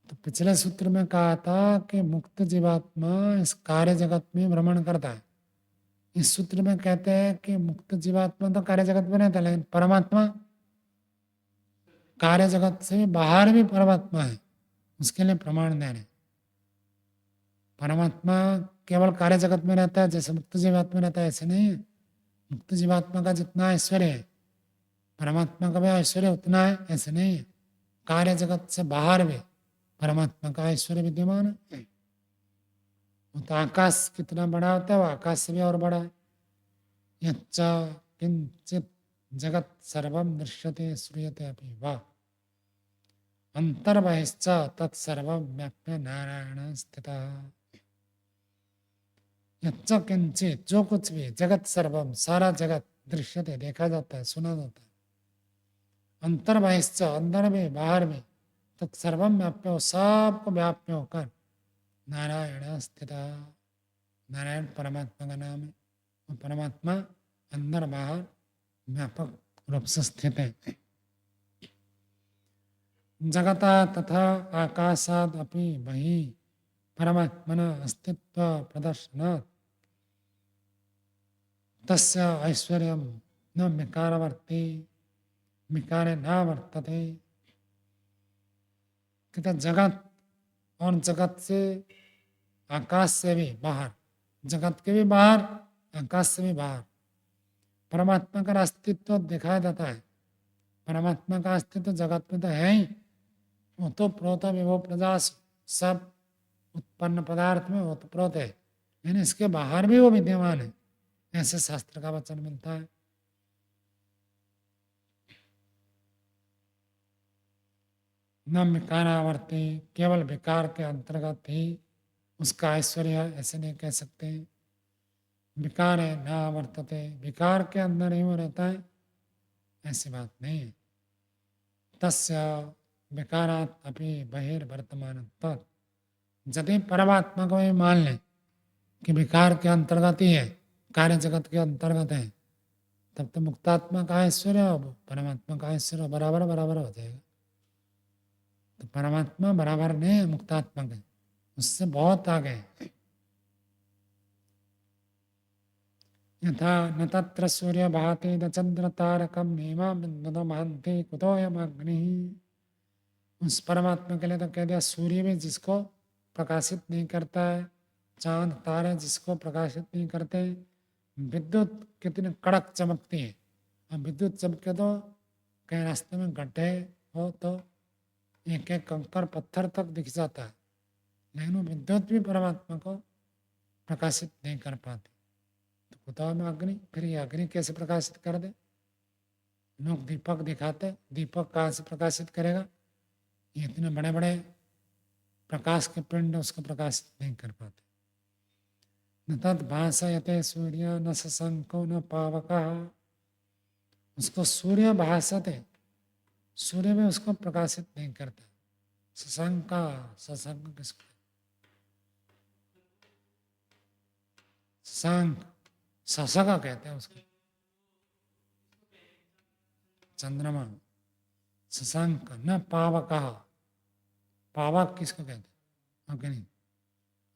तो पिछले सूत्र में कहा था कि मुक्त जीवात्मा इस कार्य जगत में भ्रमण करता है। इस सूत्र में कहते हैं कि मुक्त जीवात्मा तो कार्य जगत में रहता है, लेकिन परमात्मा कार्य जगत से भी बाहर भी परमात्मा है, उसके लिए प्रमाण दे रहे। परमात्मा केवल कार्य जगत में रहता है जैसे मुक्त जीवात्मा रहता है, ऐसे नहीं है। मुक्त जीवात्मा का जितना ऐश्वर्य है, परमात्मा का भी ऐश्वर्य उतना है, ऐसे नहीं है। कार्य जगत से बाहर भी परमात्मा का ऐश्वर्य विद्यमान है। तो आकाश कितना बड़ा होता है, वो आकाश से भी और बड़ा है। यच्च किंचित जगत सर्वम दृश्यते श्रूयते अपि वा अंतर्बहिश्च तत्सर्वं व्याप्य नारायण स्थितः। यच्च किंचित, जो कुछ भी, जगत सर्वम, सारा जगत, दृश्यते, देखा जाता है, सुना जाता है। अंतर्बहिश्च, अंदर में बाहर में, तत्सर्वम व्याप्य, सबको व्याप्य होकर नारायण स्थितः, नारायण परमात्मा का नाम है। वो परमात्मा अंदर बाहर व्यापक रूप से स्थित है। जगता तथा आकाशाद अपि बहिः परमात्मना अस्तित्व प्रदर्शनात् तस्य ऐश्वर्यं न विकारवर्ती विकारे न वर्तते। कहते जगत और जगत से आकाश से भी बाहर, जगत के भी बाहर, आकाश से भी बाहर परमात्मा का अस्तित्व दिखाया जाता है। परमात्मा का अस्तित्व जगत में तो है ही, वो तो प्रोत विभो प्रजास, सब उत्पन्न पदार्थ में वो तो प्रोत है, लेकिन इसके बाहर भी वो विद्यमान है, ऐसे शास्त्र का वचन मिलता है। न विकारावर्ती, केवल विकार के अंतर्गत ही उसका ऐश्वर्य है, ऐसे नहीं कह सकते। विकार है न वर्तते, विकार के अंदर ही वो रहता है, ऐसी बात नहीं है। तस्य विकारात अपि बहिर्वर्तमान, यदि परमात्मा को ही मान लें कि विकार के अंतर्गत ही है, कार्य जगत के अंतर्गत है, तब तो मुक्तात्मा का ऐश्वर्य और परमात्मा का ऐश्वर्य बराबर बराबर हो जाएगा। तो परमात्मा बराबर नहीं है मुक्तात्मा के, उससे बहुत आगे है। यथा न तत्र सूर्य भाति न चंद्र तारकम नेमा बिंदु महंति कुतोयम अग्नि। उस परमात्मा के लिए तो कह दिया सूर्य भी जिसको प्रकाशित नहीं करता है, चांद तारे जिसको प्रकाशित नहीं करते, विद्युत कितनी कड़क चमकती है, और विद्युत चमके तो कहीं रास्ते में गड्ढे हो तो एक एक कंकर पत्थर तक दिख जाता है, लेकिन वो विद्युत भी परमात्मा को प्रकाशित नहीं कर पाती। तो कुतः में अग्नि, फिर ये अग्नि कैसे प्रकाशित कर दे? लोग दीपक दिखाते, दीपक कहाँ से प्रकाशित करेगा? ये इतने बड़े बड़े प्रकाश के पिंड उसको प्रकाशित नहीं कर पाते। न तद भाषयते सूर्य न शशंको न पावकः, उसको सूर्य भाषते, सूर्य में उसको प्रकाशित नहीं करता। शशंक, शशंक किसको? शशांक, शशक कहते हैं उसको, चंद्रमा। शशांक न पावकः, पावक किसको कहते हैं? अग्नि,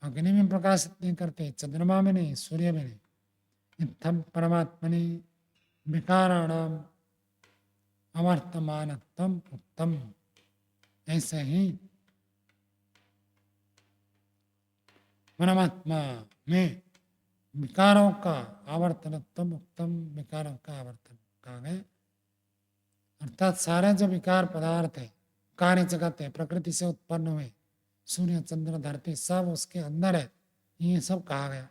अग्नि में प्रकाशित नहीं करते, चंद्रमा में नहीं, सूर्य में नहीं। इत्थम परमात्मनि विकाराणाम अवर्तमानत्वम उत्तम, ऐसे ही परमात्मा में विकारों का आवर्तनत्व उत्तम, विकारों का आवर्तन कहा गया। अर्थात सारे जो विकार पदार्थ है, कार्य जगत है, प्रकृति से उत्पन्न हुए, सूर्य चंद्र धरती सब उसके अंदर है, ये सब कहा गया।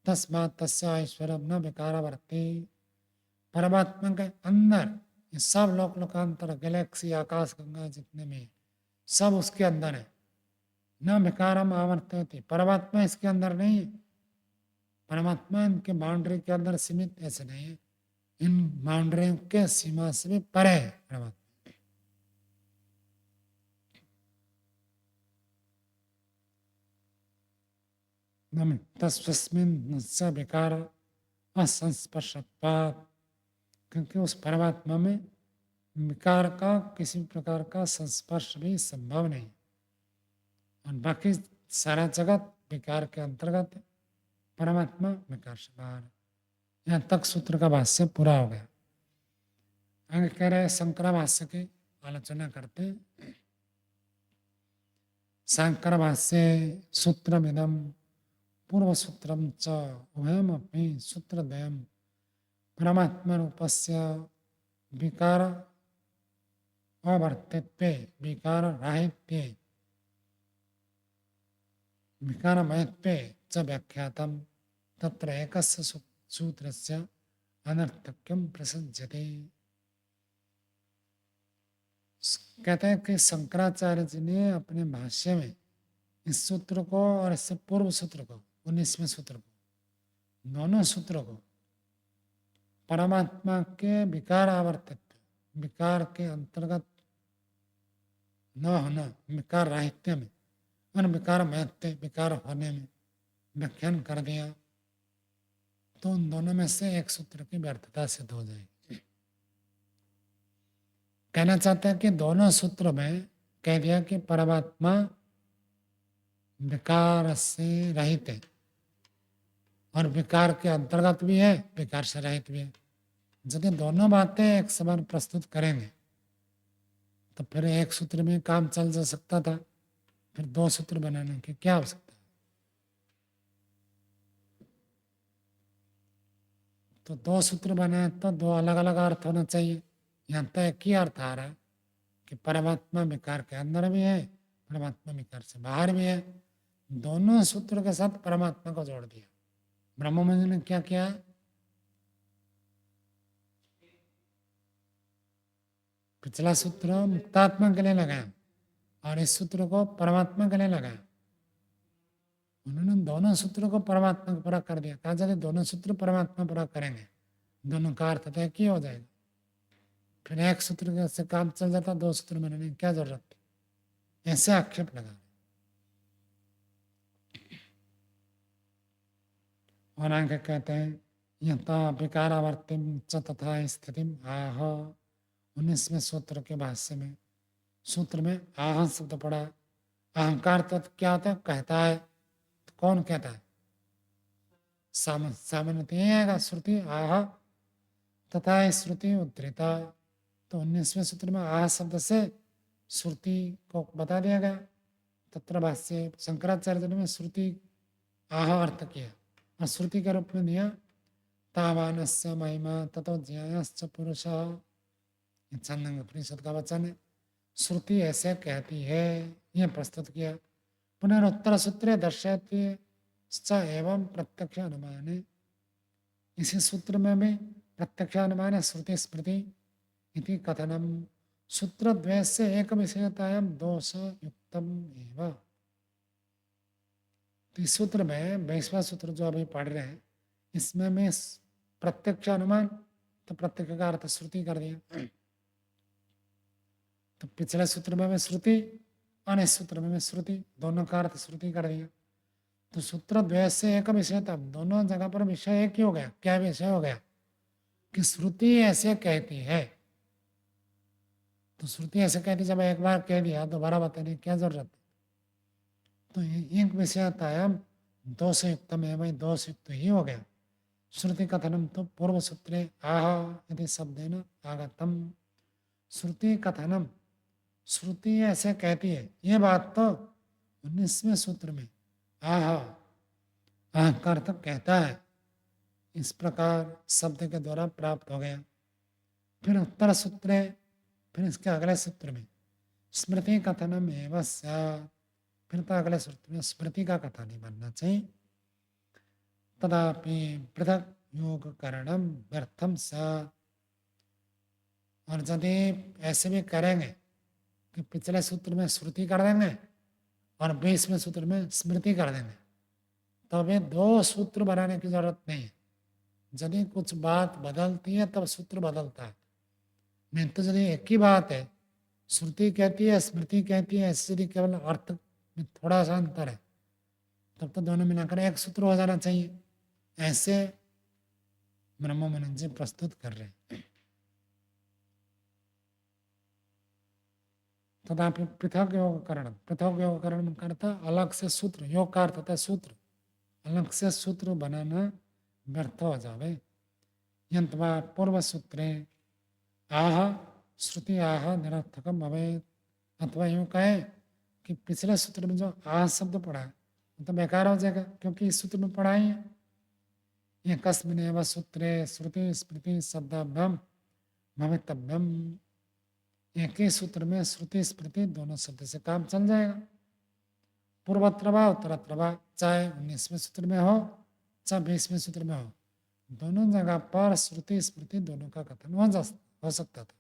तस्मात् तस्य ऐश्वर्यम न विकारावर्ती, परमात्मा के अंदर ये सब लोक लोकांतर गैलेक्सी आकाश गंगा जितने में सब उसके अंदर है। न विकारम आवर्तते, परमात्मा इसके अंदर नहीं है, परमात्मा इनके बाउंड्री के अंदर सीमित ऐसे नहीं है, इन बाउंड्रियों के सीमा से भी परे है परमात्मा। तस्मिन् स विकार असंस्पर्शत्वात्, क्योंकि उस परमात्मा में विकार का किसी प्रकार का संस्पर्श भी संभव नहीं, और बाकी सारा जगत विकार के अंतर्गत है, परमात्मा विकार से बाहर है। यहाँ तक सूत्र का भाष्य पूरा हो गया। आगे कह रहे शंकर भाष्य की आलोचना करते हैं। शंकर भाष्य सूत्रमिदं पूर्व सूत्रम च उभयमपि सूत्रद्वयम् परमात्मा रूपस्य विकार अवर्तित्वे विकार राहित्ये विकारमयत्वे च व्याख्यातम् तत्र एकस्य सूत्रस्य अनर्थक्यं प्रसज्यते। कहते हैं कि शंकराचार्य जी ने अपने भाष्य में इस सूत्र को और इससे पूर्व सूत्र को, 19वें सूत्र को, दोनों सूत्रों को परमात्मा के विकार आवर्तित, विकार के अंतर्गत न होना, विकार राहित्य में और विकार महत्व, विकार होने में व्याख्यान कर दिया, तो उन दोनों में से एक सूत्र की व्यर्थता सिद्ध हो जाएगी। कहना चाहते हैं कि दोनों सूत्र में कह दिया कि परमात्मा विकार से रहित है और विकार के अंतर्गत भी है, विकार से रहित भी है। यदि दोनों बातें एक समान प्रस्तुत करेंगे तो फिर एक सूत्र में काम चल जा सकता था, फिर दो सूत्र बनाने की क्या आवश्यकता है। तो दो सूत्र बनाए तो दो अलग अलग अर्थ होना चाहिए। यहाँ तो एक ही अर्थ आ रहा है कि परमात्मा विकार के अंदर भी है, परमात्मा विकार से बाहर भी है। दोनों सूत्र के साथ परमात्मा को जोड़ दिया। ब्रह्ममंडल ने क्या किया, पिछला सूत्र मुक्तात्मा के लिए लगाया और इस सूत्र को परमात्मा के लिए लगाया। उन्होंने दोनों सूत्रों को परमात्मा को पूरा कर दिया। कहा जाए दोनों सूत्र परमात्मा पूरा करेंगे, दोनों का अर्थ तय की हो जाएगा। फिर एक सूत्र से काम चल जाता, दो सूत्र बनाने की क्या जरूरत थी, ऐसे आक्षेप लगा। और आगे कहते हैं यथा विकारावर्तिम च तथा स्थितिम आह। 19वें सूत्र के भाष्य में, सूत्र में आह शब्द पड़ा। अहंकार तत्व क्या होता है, कहता है। तो कौन कहता है, सामान्यतः यही आएगा, श्रुति आह तथा श्रुति उद्धृता। तो 19वें सूत्र में आह शब्द से श्रुति को बता दिया गया। तत्र भाष्य शंकराचार्य ने श्रुति आह अर्थ किया और श्रुति के रूप में दिया तावानस्य महिमा ततो ज्ञायश्च पुरुषः। छांदोग्य उपनिषद का वचन है। श्रुति ऐसे कहती है, यह प्रस्तुत किया। पुनरुत्तर सूत्रे दर्शयति च एवं प्रत्यक्ष अनुमान। इसी सूत्र में भी प्रत्यक्ष अनुमान श्रुति स्मृति इति कथनम। सूत्र द्वय से एक विषयतायाम दोष युक्तम एवं। तो इस सूत्र में 22वां सूत्र जो अभी पढ़ रहे हैं, इसमें मैं प्रत्यक्ष अनुमान, तो प्रत्यक्ष का अर्थ श्रुति कर दिया। तो पिछले सूत्र में मैं श्रुति और इस सूत्र में मैं श्रुति, दोनों का अर्थ श्रुति कर दिया। तो सूत्र द्वय से एक विषय, तब दोनों जगह पर विषय एक ही हो गया। क्या विषय हो गया कि श्रुति ऐसे कहती है। तो श्रुति ऐसे कहती, जब एक बार कह दिया दोबारा बताने की क्या जरूरत है। तो एक विषयतायाम दोष युक्तम है, भाई दोष युक्त ही हो गया। श्रुति कथनम तो पूर्व सूत्रे आह यदि शब्देन आगतम। श्रुति कथनम, श्रुति ऐसे कहती है, ये बात तो 19वें सूत्र में आह अहंकार तक कहता है, इस प्रकार शब्द के द्वारा प्राप्त हो गया। फिर उत्तर सूत्र, फिर इसके अगले सूत्र में स्मृति कथनम एवं स्यात्। फिर तो अगले सूत्र में स्मृति का कथन नहीं बनना चाहिए। तदापि पृथक योग करणम व्यर्थम स्यात्। और यदि ऐसे भी करेंगे कि पिछले सूत्र में श्रुति कर देंगे और 20वें सूत्र में स्मृति कर देंगे, तो वे दो सूत्र बनाने की जरूरत नहीं है। यदि कुछ बात बदलती है तब सूत्र बदलता है, नहीं तो यदि एक ही बात है, श्रुति कहती है स्मृति कहती है, ऐसे यदि केवल अर्थ में थोड़ा सा अंतर है, तब तो दोनों मिलाकर एक सूत्र हो जाना चाहिए। ऐसे ब्रह्ममंडल जी प्रस्तुत कर रहे हैं। तथा पृथक योगकरण, पृथक योगकरण करता अलग से सूत्र, योग का अर्थ होता है सूत्र, अलग से सूत्र बनाना व्यर्थ हो जावे। यंत्वा पूर्व सूत्रे आह श्रुति आह निरर्थकम भवेत्। अथवा यूँ कहे कि पिछले सूत्र में जो आह शब्द पढ़ा है तो बेकार हो जाएगा, क्योंकि इस सूत्र में पढ़ा ही है। ये कस्मिन् एव सूत्रे श्रुति स्मृति शब्दाभ्याम भवितव्यम। एक ही सूत्र में श्रुति स्मृति दोनों शब्द से काम चल जाएगा। पूर्वत्र वा उत्तरत्र वा, चाहे 19वें सूत्र में हो चाहे 20वें सूत्र में हो, दोनों जगह पर श्रुति स्मृति दोनों का कथन हो सकता था।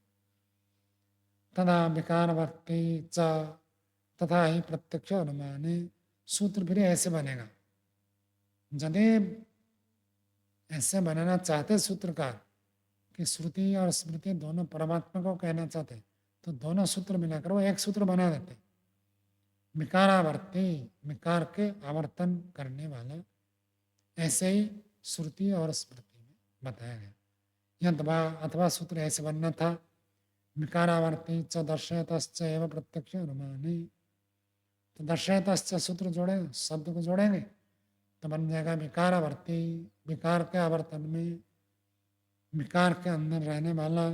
तदा विकारवर्ती च तथा ही प्रत्यक्ष अनुमाने। सूत्र फिर ऐसे बनेगा, यदि ऐसे बनाना चाहते सूत्रकार कि श्रुति और स्मृति दोनों परमात्मा को कहना चाहते, तो दोनों सूत्र मिलाकर वो एक सूत्र बना देते। विकारावर्ती, विकार के आवर्तन करने वाला, ऐसे ही श्रुति और स्मृति में बताया गया। अथवा सूत्र ऐसे बनना था विकारावर्ती च दर्शयतश्च एव प्रत्यक्ष अनुमानी। तो दर्शयतश्च सूत्र जोड़े, शब्द को जोड़ेंगे तो बन जाएगा विकारावर्ती। विकार के आवर्तन में, विकार के अंदर रहने वाला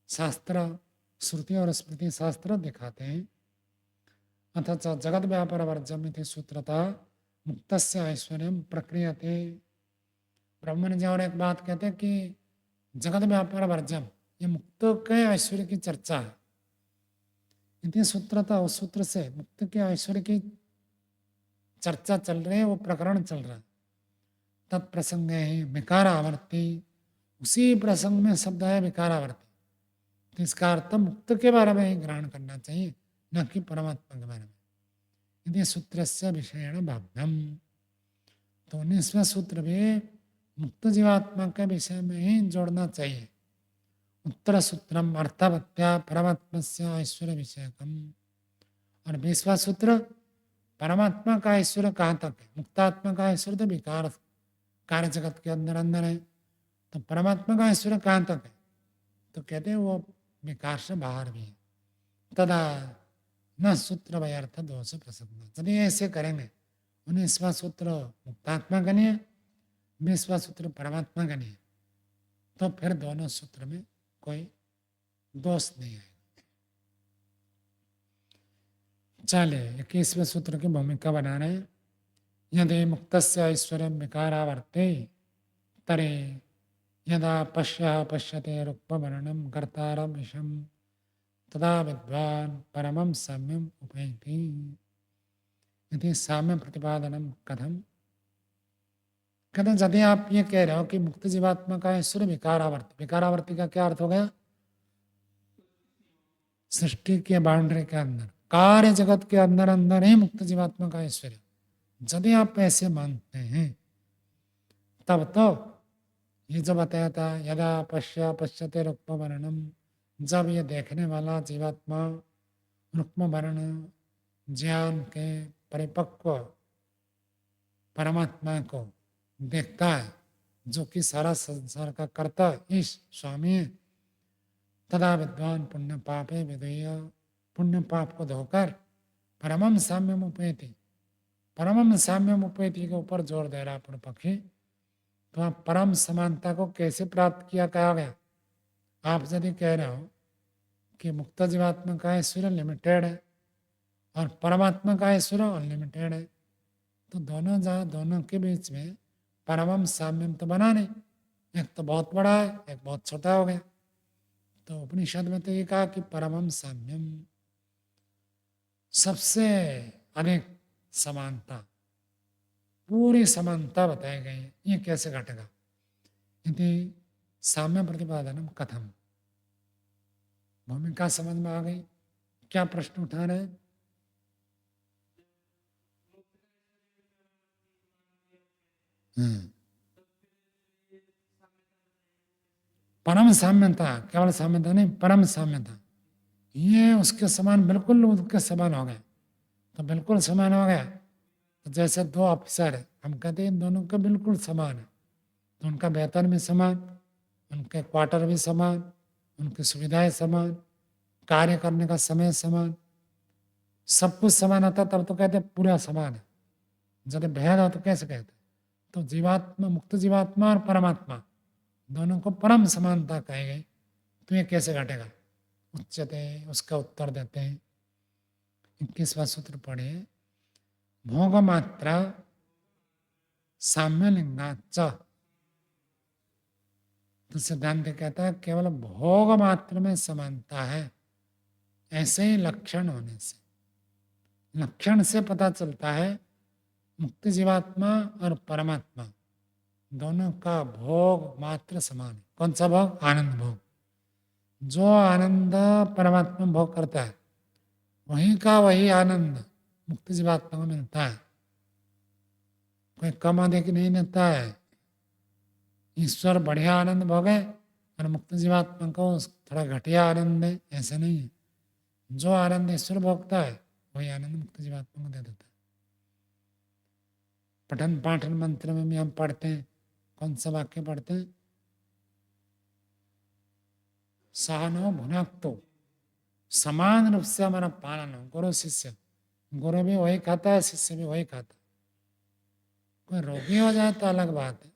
शास्त्र, श्रुति और स्मृति शास्त्र दिखाते हैं। अथ जगत व्यापार वर्जम इति सूत्रता मुक्तस्य ऐश्वर्य प्रक्रियते। ब्रह्मण जी और एक बात कहते हैं कि जगत व्यापार वर्जम, ये मुक्त के ऐश्वर्य की चर्चा है। इतनी सूत्रता, उस सूत्र से मुक्त के ऐश्वर्य की चर्चा चल रही है, वो प्रकरण चल रहा है। तत्प्रसंग है विकारावर्ती, उसी प्रसंग में शब्द है विकारावर्ती। तो इसका अर्थ मुक्त के बारे में ही ग्रहण करना चाहिए, न कि परमात्मा के बारे में। यदि सूत्र से विषयण भाव्यम, तो 19वें सूत्र भी मुक्त जीवात्मा के विषय में ही जोड़ना चाहिए। उत्तर सूत्रम अर्थवत्या परमात्मा से ऐश्वर्य विषयकम। और 20वां सूत्र परमात्मा का ऐश्वर्य कहाँ तक है? मुक्तात्मा का ऐश्वर्य तो विकार कार्य जगत के अंदर अंदर है, तो परमात्मा का ऐश्वर्य कहाँ तक है? तो कहते हैं वो विकार से बाहर भी है। तदा न सूत्र वह अर्थ दोष प्रसन्न। यदि ऐसे करेंगे, 19वां सूत्र मुक्तात्मा गणीय, 20वां सूत्र परमात्मा गणीय, तो फिर दोनों सूत्र में कोई दोष नहीं है। चलिए 21वें सूत्र की भूमिका बना रहे हैं। यदि मुक्तस्य ऐश्वर्य विकारावर्ते तरे यदा पश्यते रुक्मवर्णं कर्तारं विषं तदा विद्वान् परमं साम्यम् उपैति। यदि साम्य प्रतिपादनम कथम। कहते यदि आप ये कह रहे हो कि मुक्त जीवात्मा का ऐश्वर्य विकारावर्ती, विकारावर्ती का क्या अर्थ हो गया? सृष्टि के बाउंड्री के अंदर, कार्य जगत के अंदर अंदर ही मुक्त जीवात्मा का ऐश्वर्य। यदि आप ऐसे मानते हैं तब तो ये जो बताया था यदा पश्यते रुक्म वर्णम, जब ये देखने वाला जीवात्मा रुक्म वर्ण ज्ञान के परिपक्व परमात्मा को देखता है, जो कि सारा संसार का कर्ता ईश स्वामी है, तदा विद्वान पुण्य पापे विधेय, पुण्य पाप को धोकर परमम साम्यम उपैति, परमम साम्यम उपैति के ऊपर जोर दे रहा पूर्व पक्षी। तो आप परम समानता को कैसे प्राप्त किया कहा गया? आप यदि कह रहे हो कि मुक्त जीवात्मा का ऐश्वर्य लिमिटेड है और परमात्मा का ऐश्वर्य अनलिमिटेड है, तो दोनों के बीच में परमम साम्यम तो बना नहीं। एक तो बहुत बड़ा है, एक बहुत छोटा हो गया। तो उपनिषद में तो ये कहा कि परमम साम्यम, सबसे अनेक समानता, पूरी समानता बताई गई है। ये कैसे घटेगा? यदि साम्य प्रतिपादनम कथम। भूमिका समझ में आ गई? क्या प्रश्न उठा रहे हैं? परम साम्यता, केवल साम्यता नहीं, परम साम्यता, ये उसके समान, बिल्कुल उसके समान हो गए। तो बिल्कुल समान हो गया तो जैसे दो ऑफिसर है, हम कहते हैं दोनों का बिल्कुल समान है, तो उनका वेतन भी समान, उनके क्वार्टर भी समान, उनकी सुविधाएं समान, कार्य करने का समय समान, सब कुछ समान होता तब तो कहते पूरा समान है। जब भेद हो तो कैसे कहते? तो जीवात्मा, मुक्त जीवात्मा और परमात्मा दोनों को परम समानता कही गई। तो ये कैसे घटेगा? उच्चते, उसका उत्तर देते हैं 21वां सूत्र पढ़िए। भोग मात्रा साम्य लिंगाच। तो सिद्धांत कहता है केवल भोग मात्र में समानता है, ऐसे ही लक्षण होने से, लक्षण से पता चलता है मुक्त जीवात्मा और परमात्मा दोनों का भोग मात्र समान है। कौन सा भोग? आनंद भोग। जो आनंद परमात्मा भोग करता है वही का वही आनंद मुक्त जीवात्मा को मिलता है, कोई कम अधिक नहीं मिलता है। ईश्वर बढ़िया आनंद भोगे और मुक्त जीवात्मा को थोड़ा घटिया आनंद दे, ऐसा नहीं है। जो आनंद ईश्वर भोगता है वही आनंद मुक्त जीवात्मा को दे देता है। पठन पाठन मंत्र में भी हम पढ़ते हैं, कौन सा वाक्य पढ़ते हैं? सहनो भुनक्तो, समान रूप से हमारा पालन हो। गुरु शिष्य, गुरु भी वही खाता है, शिष्य भी वही खाता है। कोई रोगी हो जाए तो अलग बात है,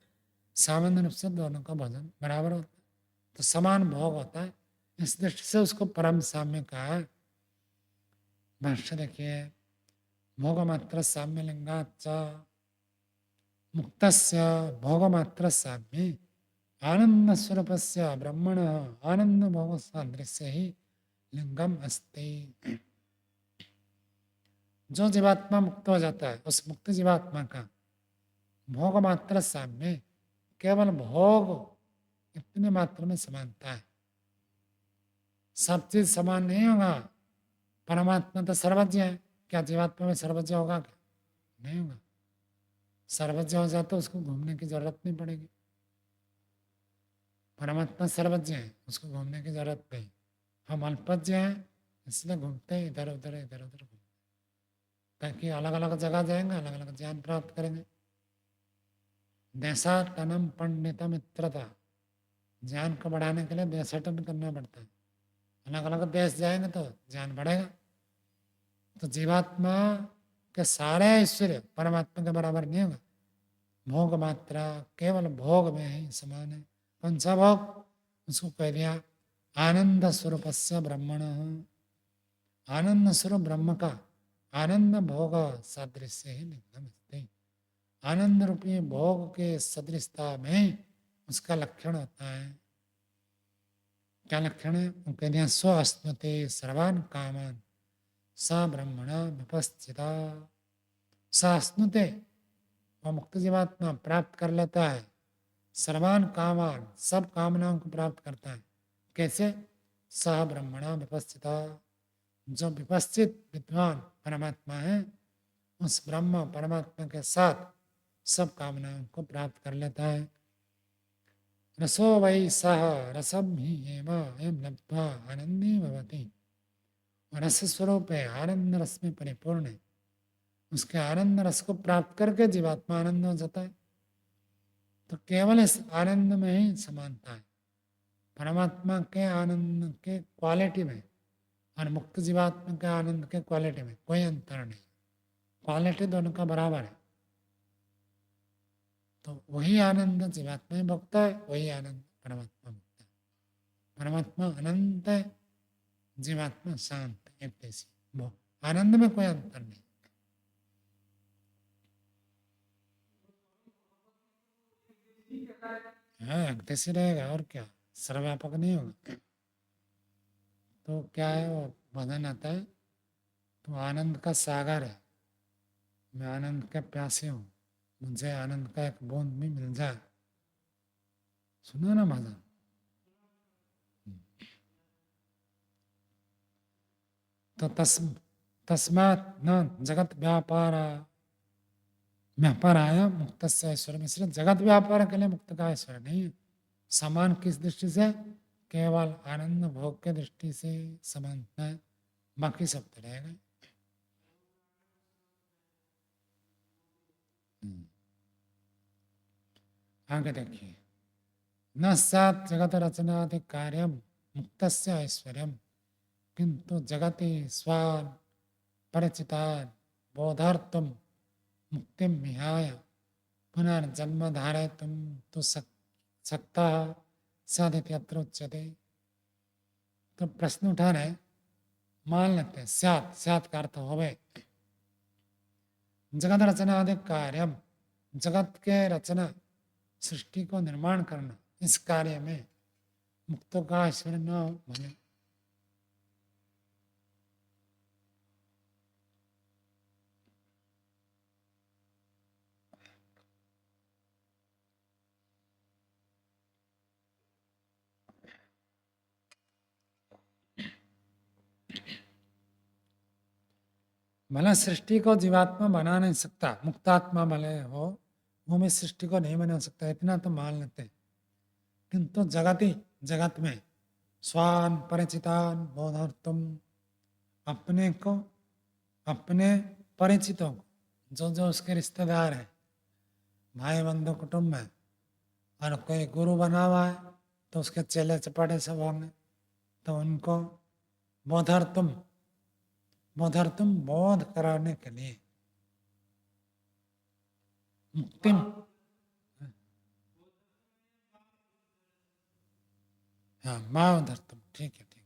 सामान्य रूप से दोनों का भोजन बराबर होता है, तो समान भोग होता है। इस दृष्टि से उसको परम साम्य कहा है। भाष्य देखिए, भोग मात्र साम्य लिंगाच मुक्तस्य भोग मात्र साम्य आनंद स्वरूप से ब्रह्मण आनंद भोग सादृश्य ही लिंगम अस्ति। जो जीवात्मा मुक्त हो जाता है, उस मुक्त जीवात्मा का भोग मात्र साम्य, केवल भोग इतने मात्र में समानता है। सब चीज समान नहीं होगा। परमात्मा तो सर्वज्ञ है, क्या जीवात्मा में सर्वज्ञ होगा? क्या नहीं होगा। सर्वज्ञ हो जाए तो उसको घूमने की जरूरत नहीं पड़ेगी। परमात्मा सर्वज्ञ है, उसको घूमने की जरूरत नहीं। हम अल्पज्ञ हैं, इसलिए घूमते हैं इधर उधर इधर उधर घूमते, ताकि अलग अलग जगह जाएंगे, अलग अलग ज्ञान प्राप्त करेंगे। देशाटनम पंडित मित्रता, ज्ञान को बढ़ाने के लिए देशाटन करना पड़ता है। अलग अलग देश जाएंगे तो ज्ञान बढ़ेगा। तो जीवात्मा के सारे ऐश्वर्य परमात्मा के बराबर नहीं होगा। भोग मात्रा केवल भोग में ही समान है। कौन सा भोग? उसको कह दिया आनंद स्वरूप से ब्रह्मण, आनंद स्वरूप ब्रह्म का आनंद भोग सादृश्य ही लिंगम अस्ति। आनंद रूपी भोग के सदृशता में उसका लक्षण होता है। क्या लक्षण है? वो कहते हैं स्व अश्नुते सर्वान कामान सा ब्रह्मण विपस्थिता। स अश्नुते, वह मुक्त जीवात्मा प्राप्त कर लेता है सर्वान कामान, सब कामनाओं को प्राप्त करता है। कैसे? सह ब्रह्मण विपस्थिता, जो विपस्थित विद्वान परमात्मा है, उस ब्रह्म परमात्मा के साथ सब कामनाओं को प्राप्त कर लेता है। रसो वै सह रसम ही एवं लब्ध्वा आनंदी भवति। रस स्वरूप है, आनंद रस में परिपूर्ण है। उसके आनंद रस को प्राप्त करके जीवात्मा आनंद हो जाता है। तो केवल इस आनंद में ही समानता है, परमात्मा के आनंद के क्वालिटी में और मुक्त जीवात्मा के आनंद के क्वालिटी में कोई अंतर नहीं। क्वालिटी दोनों का बराबर है। तो वही आनंद जीवात्मा ही भोगता है, वही आनंद परमात्मा भोगता है। परमात्मा अनंत है, जीवात्मा शांत है। एक जैसी आनंद में कोई अंतर नहीं। हाँ, एक जैसी रहेगा और क्या, सर्वव्यापक नहीं होगा। तो क्या है, वो भजन आता है, तो आनंद का सागर है, मैं आनंद का प्यासी हूँ, मुझे आनंद का एक बूंद भी मिल जाए। सुनो ना भजन। तो तस्मात् न जगत व्यापार व्यापाराय मुक्त से ऐश्वर्य, इसलिए जगत व्यापार के लिए मुक्त का ऐश्वर्य नहीं है। समान किस दृष्टि से? केवल आनंद भोग के दृष्टि से समानता है, बाकी सब तो रहेगा। आगे देखिए, न सात जगत रचनादि कार्यम मुक्त ऐश्वर्य किंतु जगति स्वान परिचितान बोधार्थम मुक्ति विहाय पुनर्जन्म धारयितुम तो सकता साधित्यत्र उच्यते। तो प्रश्न उठा रहे, मान लेते हैं स्यात्, स्यात् का अर्थ होवे जगत रचना आदि कार्यम, जगत के रचना सृष्टि को निर्माण करना, इस कार्य में मुक्तों का ऐश्वर्य न हो भले। भला सृष्टि को जीवात्मा बना नहीं सकता, मुक्तात्मा भले हो, वो में सृष्टि को नहीं बना सकता, इतना तो मान लेते हैं। किंतु जगति, जगत में स्वान परिचितान बोधार्थम, अपने को, अपने परिचितों को, जो जो उसके रिश्तेदार हैं, भाई बंधु कुटुंब में, और कोई गुरु बना हुआ है तो उसके चेले चपाटे सब होंगे, तो उनको बोधार्थम, बोधार्थम बोध कराने के लिए, मुक्ति, हाँ माओधर्थम, ठीक है ठीक,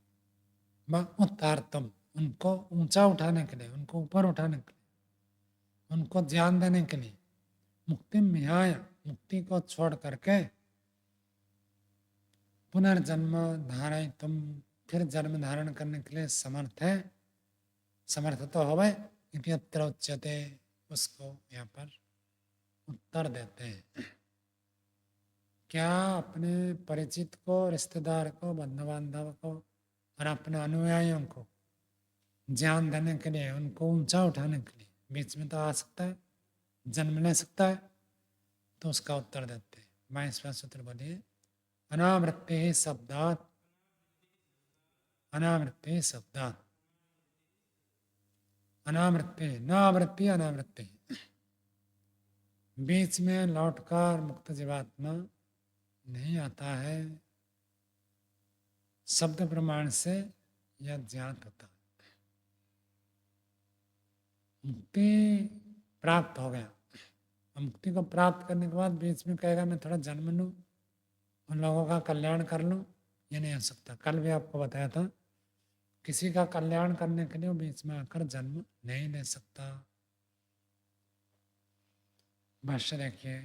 माँ उत्तार्थम, उनको ऊंचा उठाने के लिए, उनको ऊपर उठाने के लिए, उनको ज्ञान देने के लिए, मुक्ति मिहाय, मुक्ति को छोड़ करके, पुनर्जन्म धारण, तुम फिर जन्म धारण करने के लिए समर्थ है, समर्थ तो होवे, इत्यत्र उच्यते, उसको यहाँ पर उत्तर देते हैं। क्या अपने परिचित को, रिश्तेदार को, बंधु बांधव को और अपने अनुयायियों को ज्ञान देने के लिए, उनको ऊंचा उठाने के लिए बीच में तो आ सकता है, जन्म ले सकता है, तो उसका उत्तर देते हैं। 22वां सूत्र बोलिए, अनावृत्ति शब्दात, अनावृत्ति शब्दात, अनावृत्ति, न आवृत्ति अनावृत्ति, बीच में लौटकर मुक्त जीवात्मा नहीं आता है, शब्द प्रमाण से यह ज्ञात होता है। मुक्ति प्राप्त हो गया, मुक्ति को प्राप्त करने के बाद बीच में कहेगा मैं थोड़ा जन्म लूं, उन लोगों का कल्याण कर लूं, ये नहीं हो सकता। कल भी आपको बताया था, किसी का कल्याण करने के लिए वो बीच में आकर जन्म नहीं ले सकता। भाष्य देखिए,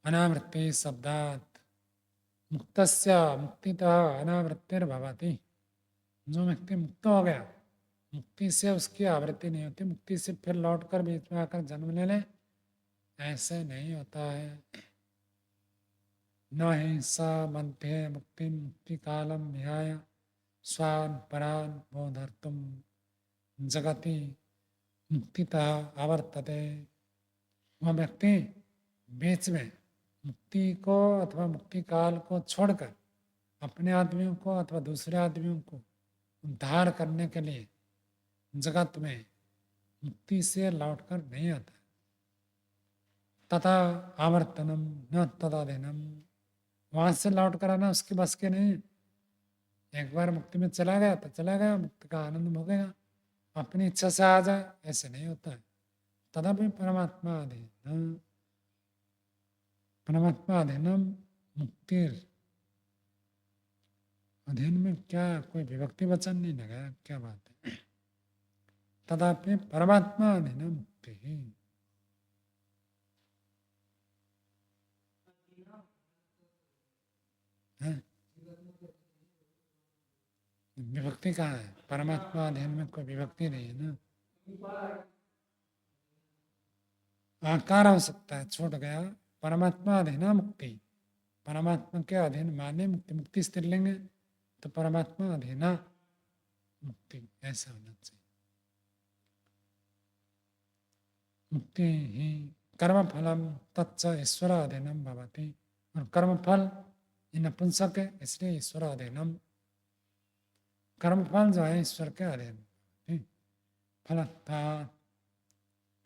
अनावृत्ति शब्दात मुक्तस्य मुक्तितः अनावृत्तिर्भवति, जो व्यक्ति मुक्त हो गया, मुक्ति से उसकी आवृत्ति नहीं होती, मुक्ति से फिर लौटकर बीच में आकर जन्म ले ले, ऐसे नहीं होता है। न ही स मध्य मुक्ति मुक्ति कालम न्याय स्वान परान बोधर्तुम जगति मुक्तितः आवर्तते, वह व्यक्ति बीच में मुक्ति को अथवा मुक्ति काल को छोड़कर अपने आदमियों को अथवा दूसरे आदमियों को उद्धार करने के लिए जगत में मुक्ति से लौटकर नहीं आता, तथा आवर्तनम न तदाधीनम, वहां से लौट कर आना उसके बस के नहीं। एक बार मुक्ति में चला गया तो चला गया, मुक्ति का आनंद भोगेगा, अपनी इच्छा से आ जाए ऐसे नहीं होता है। तदपि परमात्मा अधीन, परमात्मा अधीनम मुक्ति, अधीन में क्या कोई विभक्ति वचन नहीं लगाया, क्या बात है। तदापि परमात्मा अधीन मुक्ति ही, विभक्ति कहाँ है, परमात्मा अधीन में कोई विभक्ति नहीं है ना, आकार हो सकता है, छूट गया। परमात्मा अधीन मुक्ति, परमात्मा के अधीन माने मुक्ति, मुक्ति स्त्रीलिंग है तो परमात्मा अधीन मुक्ति ऐसा होना चाहिए। मुक्ति ही कर्म फलम तत्स ईश्वर अधीनम भवति, और कर्म फल इन नपुंसक है इसलिए ईश्वर अधीनम, कर्म फल जो है ईश्वर के अधीन, फलता,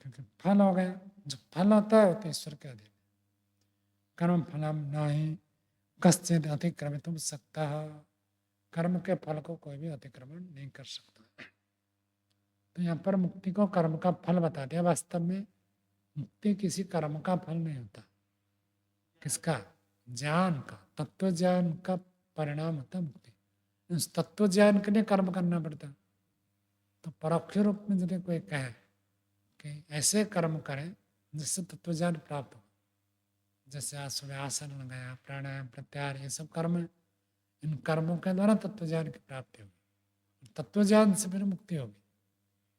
क्योंकि फल हो गया, जो फल होता है वो तो ईश्वर के अधीन। कर्म फलम नहीं कश्चित अतिक्रमित सकता, कर्म के फल को कोई भी अतिक्रमण नहीं कर सकता। तो यहाँ पर मुक्ति को कर्म का फल बता दिया। वास्तव में मुक्ति किसी कर्म का फल नहीं होता, किसका, ज्ञान का, तत्व ज्ञान का परिणाम होता मुक्ति। उस तत्व ज्ञान के लिए कर्म करना पड़ता। तो परोक्ष रूप में यदि कोई कहे कि ऐसे कर्म करें जिससे तत्व ज्ञान प्राप्त हो, जैसे आज सुबह आसन लगाया, प्राणायाम, प्रत्याहार, ये सब कर्म है, इन कर्मों के द्वारा तत्व ज्ञान की प्राप्ति होगी, तत्व ज्ञान से फिर मुक्ति होगी,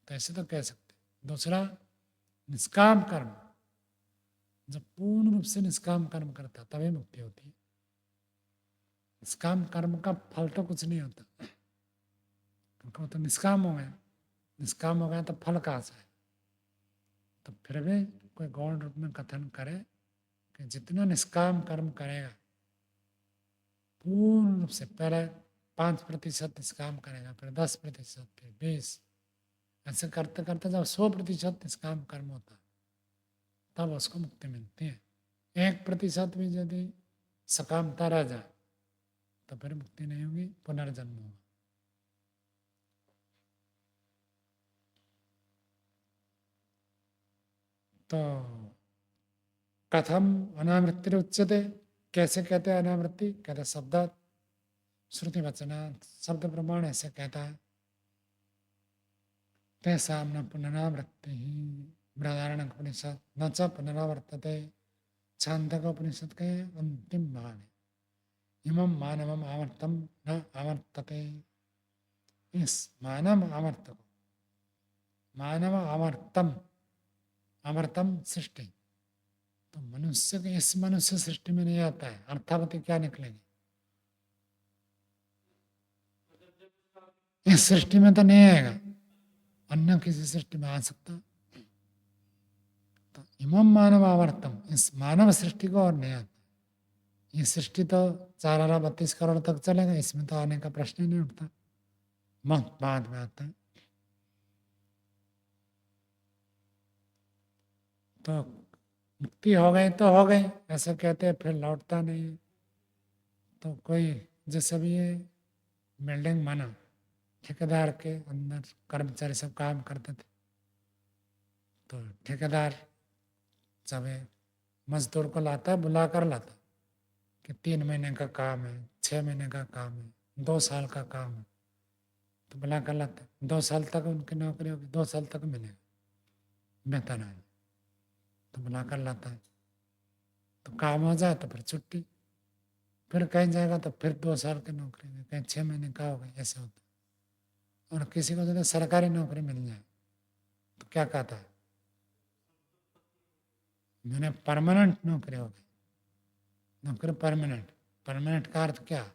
तो ऐसे तो कह सकते। दूसरा निष्काम कर्म, जब पूर्ण रूप से निष्काम कर्म करता तभी मुक्ति होती है। निष्काम कर्म का फल तो कुछ नहीं होता, क्योंकि वो तो निष्काम हो गया, निष्काम हो गया तो फल कहाँ से है। तो फिर भी कोई गौण रूप में कथन करे कि जितना निष्काम कर्म करेगा पूर्ण रूप से, पहले 5% निष्काम करेगा, फिर 10%, फिर 20, ऐसे करते करते जब 100% निष्काम कर्म होता तब उसको मुक्ति मिलती है। 1% भी यदि सकामता रह जाए तो फिर मुक्ति नहीं होगी, पुनर्जन्म होगा। तो कथम अनावृत्ति उच्यते, कैसे कहते हैं अनावृत्ति? कहते शब्द श्रुति वचन, शब्द प्रमाण ऐसे कहता है। तैसा न पुनरावृत्ति ही, बृहदारण्यक उपनिषद न च पुनरावर्तते, छांदक उपनिषद के अंतिम भाग है। इमं मानवम आवर्तम न आवर्तते, इस मानव आवर्त को, मानव आवर्तम, आवर्तम सृष्टि, तो मनुष्य के इस मनुष्य सृष्टि में नहीं आता है। अर्थावती क्या निकलेगी? इस सृष्टि में तो नहीं आएगा, अन्य किसी सृष्टि में आ सकता। तो इमम मानव आवर्तम, इस मानव सृष्टि को और नहीं आता। ये सृष्टि तो 4,32 करोड़ तक चलेगा, इसमें तो आने का प्रश्न ही नहीं उठता, बहुत बाद में आता है। तो मुक्ति हो गई तो हो गई ऐसा कहते हैं, फिर लौटता नहीं है। तो कोई जैसे भी ये बिल्डिंग बना, ठेकेदार के अंदर कर्मचारी सब काम करते थे, तो ठेकेदार जब मजदूर को लाता है, बुला कर लाता कि 3 महीने का काम है, 6 महीने का काम है, 2 साल का काम है, तो बुला कर लाता है। 2 साल तक उनकी नौकरी होगी, 2 साल तक मिलेगा वेतन है, तो बुला कर लाता है। तो काम हो जाए तो फिर छुट्टी, फिर कहीं जाएगा तो फिर 2 साल की नौकरी, कहीं 6 महीने का होगा, ऐसे होता है। और किसी को जो सरकारी नौकरी मिल जाए तो क्या कहता है, मैंने परमानेंट नौकरी हो गई, नौकरी परमानेंट। परमानेंट का अर्थ क्या?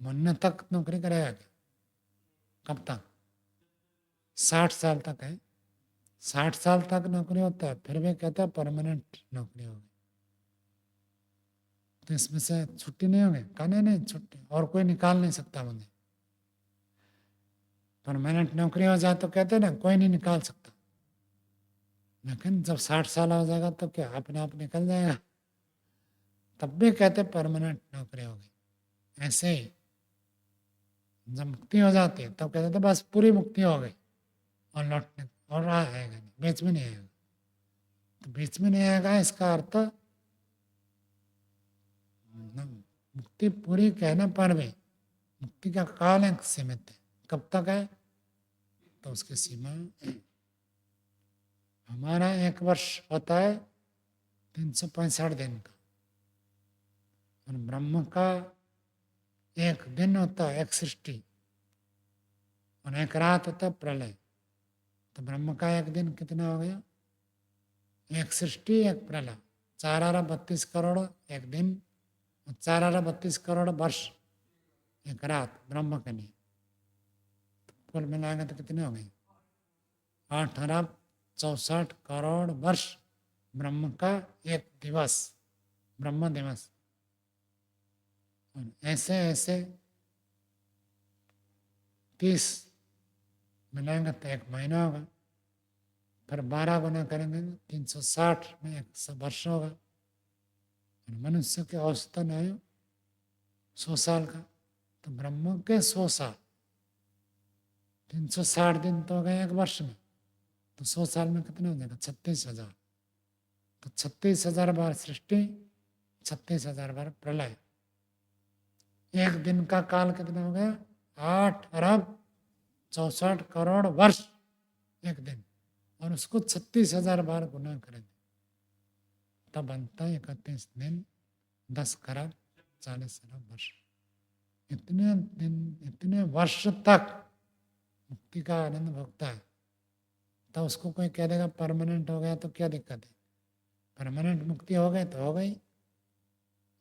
मरने तक नौकरी करेगा क्या? कब तक? 60 साल तक है, 60 साल तक नौकरी होता है, फिर भी कहता है परमानेंट नौकरी होगी। तो इसमें से छुट्टी नहीं होगी? कहने नहीं छुट्टी, और कोई निकाल नहीं सकता मुझे। परमानेंट नौकरी हो जाए तो कहते ना कोई नहीं निकाल सकता, लेकिन जब 60 साल हो जाएगा तो क्या अपने आप निकल जाएगा? तब भी कहते परमानेंट नौकरी होगी। ऐसे ही जब मुक्ति हो जाती है तब कहते थे बस पूरी मुक्ति हो गई, और लौटने और आएगा नहीं, बीच में नहीं आएगा। तो बीच में नहीं आएगा इसका अर्थ मुक्ति पूरी कहने पर भी मुक्ति का काल एक सीमित है। कब तक है? तो उसकी सीमा, हमारा 1 वर्ष होता है 365 दिन का, और ब्रह्म का 1 दिन होता है 1 सृष्टि, और 1 रात होता है प्रलय। तो ब्रह्म का 1 दिन कितना हो गया? 1 सृष्टि 1 प्रलय, 4,32 करोड़ 1 दिन, 4,32 करोड़ वर्ष 1 रात ब्रह्म के लिए। तो कुल मिलाएंगे तो कितने हो गए? 8,64 करोड़ वर्ष ब्रह्म का 1 दिवस, ब्रह्म दिवस। और ऐसे ऐसे 30 मिलाएंगे तो 1 महीना होगा, फिर 12 गुना करेंगे 360 में 100 वर्ष होगा। और मनुष्य के औसतन आयु 100 साल का, तो ब्रह्म के 100 साल, 360 दिन तो हो गए 1 वर्ष में, तो 100 साल में कितना हो जाएगा? 36,000। तो 36,000 बार सृष्टि, 36,000 बार प्रलय। 1 दिन का काल कितना हो गया? 8,64 करोड़ वर्ष 1 दिन, और उसको 36,000 बार गुना करेंगे तब बनता है 31 दिन 10 खरब 40 अरब वर्ष। इतने दिन, इतने वर्ष तक मुक्ति का आनंद भोगता है, तो उसको कोई कह देगा परमानेंट हो गया तो क्या दिक्कत है? परमानेंट मुक्ति हो गई तो हो गई।